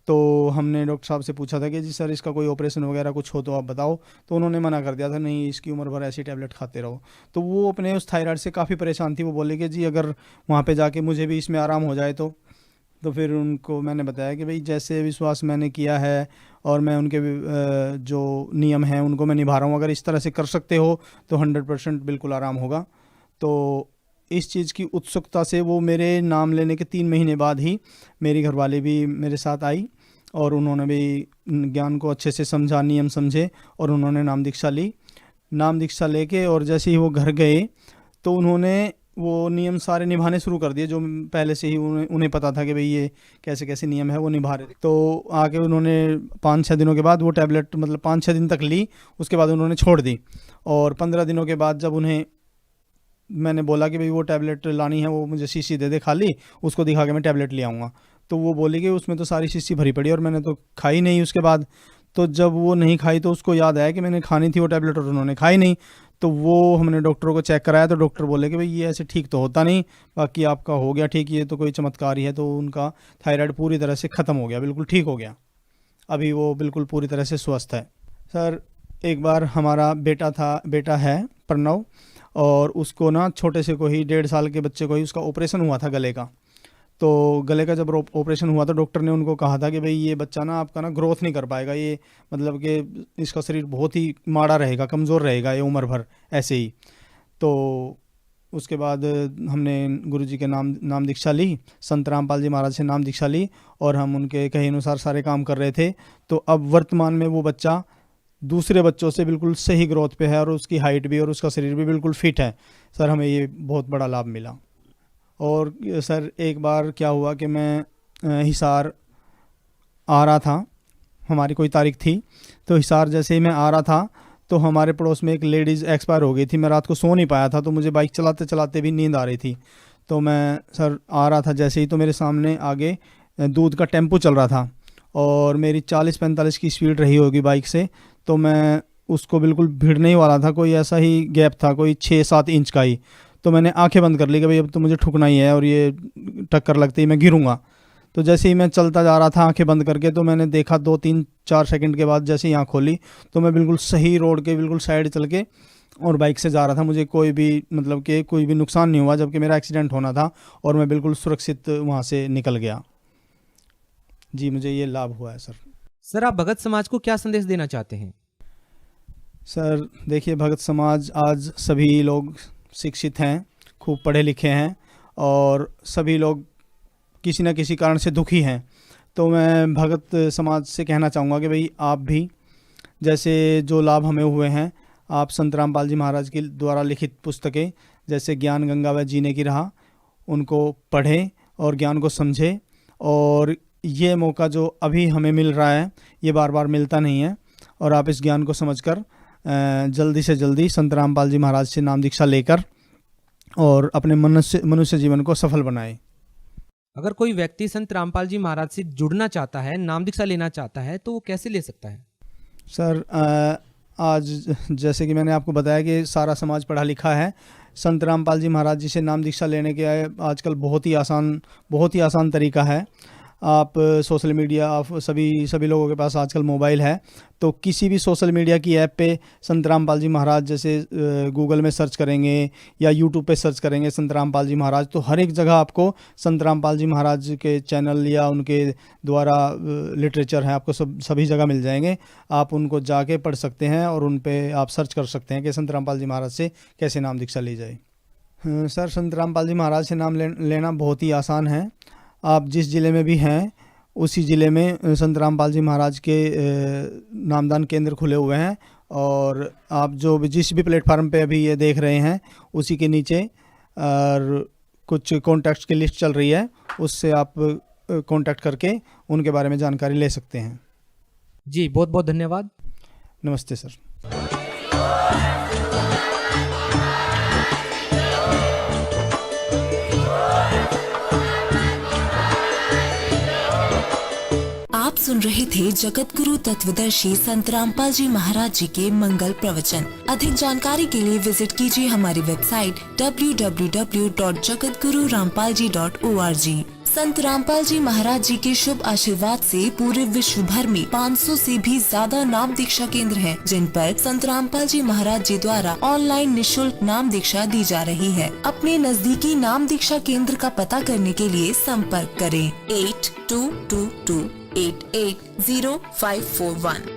तो हमने डॉक्टर साहब से पूछा था कि जी सर इसका कोई ऑपरेशन वगैरह कुछ हो तो आप बताओ, तो उन्होंने मना कर दिया था, नहीं इसकी उम्र भर ऐसी टैबलेट खाते रहो। तो वो अपने उस थायराइड से काफ़ी परेशान थी। वो बोले कि जी अगर वहाँ पे जाके मुझे भी इसमें आराम हो जाए तो फिर उनको मैंने बताया कि भाई जैसे विश्वास मैंने किया है और मैं उनके जो नियम हैं उनको मैं निभा रहा हूँ, अगर इस तरह से कर सकते हो तो 100% बिल्कुल आराम होगा। तो इस चीज़ की उत्सुकता से वो मेरे नाम लेने के 3 महीने बाद ही मेरी घरवाली भी मेरे साथ आई, और उन्होंने भी ज्ञान को अच्छे से समझा, नियम समझे और उन्होंने नाम दीक्षा ली। नाम दीक्षा लेके और जैसे ही वो घर गए तो उन्होंने वो नियम सारे निभाने शुरू कर दिए जो पहले से ही उन्हें पता था कि भाई ये कैसे कैसे नियम है, वो निभा रहे थे। तो आके उन्होंने 5-6 दिनों के बाद वो टैबलेट मतलब 5-6 दिन तक ली, उसके बाद उन्होंने छोड़ दी। और 15 दिनों के बाद जब उन्हें मैंने बोला कि भाई वो टैबलेट लानी है, वो मुझे शीशी दे दे खाली, उसको दिखा के मैं टैबलेट ले आऊँगा, तो वो बोली कि उसमें तो सारी शीशी भरी पड़ी और मैंने तो खाई नहीं उसके बाद। तो जब वो नहीं खाई तो उसको याद आया कि मैंने खानी थी वो टैबलेट और उन्होंने खाई नहीं। तो वो हमने डॉक्टरों को चेक कराया तो डॉक्टर बोले कि भाई ये ऐसे ठीक तो होता नहीं, बाकी आपका हो गया ठीक, ये तो कोई चमत्कार ही है। तो उनका थायराइड पूरी तरह से ख़त्म हो गया, बिल्कुल ठीक हो गया, अभी वो बिल्कुल पूरी तरह से स्वस्थ है। सर एक बार हमारा बेटा है प्रणव, और उसको ना छोटे से को ही 1.5 साल के बच्चे को ही उसका ऑपरेशन हुआ था गले का। तो गले का जब ऑपरेशन हुआ तो डॉक्टर ने उनको कहा था कि भाई ये बच्चा ना आपका ना ग्रोथ नहीं कर पाएगा, ये मतलब कि इसका शरीर बहुत ही माड़ा रहेगा, कमज़ोर रहेगा ये उम्र भर ऐसे ही। तो उसके बाद हमने गुरुजी के नाम दीक्षा ली, संत रामपाल जी महाराज से नाम दीक्षा ली और हम उनके कहे अनुसार सारे काम कर रहे थे। तो अब वर्तमान में वो बच्चा दूसरे बच्चों से बिल्कुल सही ग्रोथ पे है और उसकी हाइट भी और उसका शरीर भी बिल्कुल फिट है। सर हमें ये बहुत बड़ा लाभ मिला। और सर एक बार क्या हुआ कि मैं हिसार आ रहा था, हमारी कोई तारीख थी, तो हिसार जैसे ही मैं आ रहा था तो हमारे पड़ोस में एक लेडीज़ एक्सपायर हो गई थी। मैं रात को सो नहीं पाया था, तो मुझे बाइक चलाते चलाते भी नींद आ रही थी। तो मैं सर आ रहा था जैसे ही, तो मेरे सामने आगे दूध का टेम्पो चल रहा था और मेरी 40-45 की स्पीड रही होगी बाइक से। तो मैं उसको बिल्कुल भिड़ने ही वाला था, कोई ऐसा ही गैप था, कोई 6-7 इंच का ही। तो मैंने आंखें बंद कर ली कि भाई अब तो मुझे ठुकना ही है और ये टक्कर लगते ही मैं गिरूंगा। तो जैसे ही मैं चलता जा रहा था आंखें बंद करके, तो मैंने देखा 2-3-4 सेकंड के बाद जैसे ही आँख खोली तो मैं बिल्कुल सही रोड के बिल्कुल साइड चल के और बाइक से जा रहा था। मुझे कोई भी मतलब कि कोई भी नुकसान नहीं हुआ, जबकि मेरा एक्सीडेंट होना था और मैं बिल्कुल सुरक्षित वहाँ से निकल गया। जी मुझे ये लाभ हुआ है सर। सर आप भगत समाज को क्या संदेश देना चाहते हैं? सर देखिए, भगत समाज आज सभी लोग शिक्षित हैं, खूब पढ़े लिखे हैं और सभी लोग किसी न किसी कारण से दुखी हैं। तो मैं भगत समाज से कहना चाहूँगा कि भाई आप भी जैसे जो लाभ हमें हुए हैं, आप संत रामपाल जी महाराज के द्वारा लिखित पुस्तकें जैसे ज्ञान गंगा व जीने की राह, उनको पढ़ें और ज्ञान को समझें। और ये मौका जो अभी हमें मिल रहा है ये बार बार मिलता नहीं है, और आप इस ज्ञान को समझकर जल्दी से जल्दी संत रामपाल जी महाराज से नाम दीक्षा लेकर और अपने मनुष्य जीवन को सफल बनाएं। अगर कोई व्यक्ति संत रामपाल जी महाराज से जुड़ना चाहता है, नाम दीक्षा लेना चाहता है, तो वो कैसे ले सकता है? सर आज जैसे कि मैंने आपको बताया कि सारा समाज पढ़ा लिखा है। संत रामपाल जी महाराज जी से नाम दीक्षा लेने के आजकल बहुत ही आसान तरीका है। आप सोशल मीडिया, आप सभी लोगों के पास आजकल मोबाइल है, तो किसी भी सोशल मीडिया की ऐप पे संत रामपाल जी महाराज जैसे गूगल में सर्च करेंगे या यूट्यूब पे सर्च करेंगे संत रामपाल जी महाराज, तो हर एक जगह आपको संत रामपाल जी महाराज के चैनल या उनके द्वारा लिटरेचर है, आपको सभी जगह मिल जाएंगे। आप उनको जाके पढ़ सकते हैं और उन पे आप सर्च कर सकते हैं कि संत रामपाल जी महाराज से कैसे नाम दीक्षा ली जाए। सर संत रामपाल जी महाराज से नाम लेना बहुत ही आसान है। आप जिस ज़िले में भी हैं उसी ज़िले में संत रामपाल जी महाराज के नामदान केंद्र खुले हुए हैं, और आप जिस भी प्लेटफार्म पे अभी ये देख रहे हैं उसी के नीचे और कुछ कॉन्टैक्ट्स की लिस्ट चल रही है, उससे आप कॉन्टैक्ट करके उनके बारे में जानकारी ले सकते हैं। जी बहुत बहुत धन्यवाद। नमस्ते सर। आप सुन रहे थे जगत गुरु तत्वदर्शी संत रामपाल जी महाराज जी के मंगल प्रवचन। अधिक जानकारी के लिए विजिट कीजिए हमारी वेबसाइट www.jagatgururampalji.org। संत रामपाल जी महाराज जी के शुभ आशीर्वाद से पूरे विश्व भर में 500 से भी ज्यादा नाम दीक्षा केंद्र हैं, जिन पर संत रामपाल जी महाराज जी द्वारा ऑनलाइन निशुल्क नाम दीक्षा दी जा रही है। अपने नजदीकी नाम दीक्षा केंद्र का पता करने के लिए संपर्क करें 8222880541।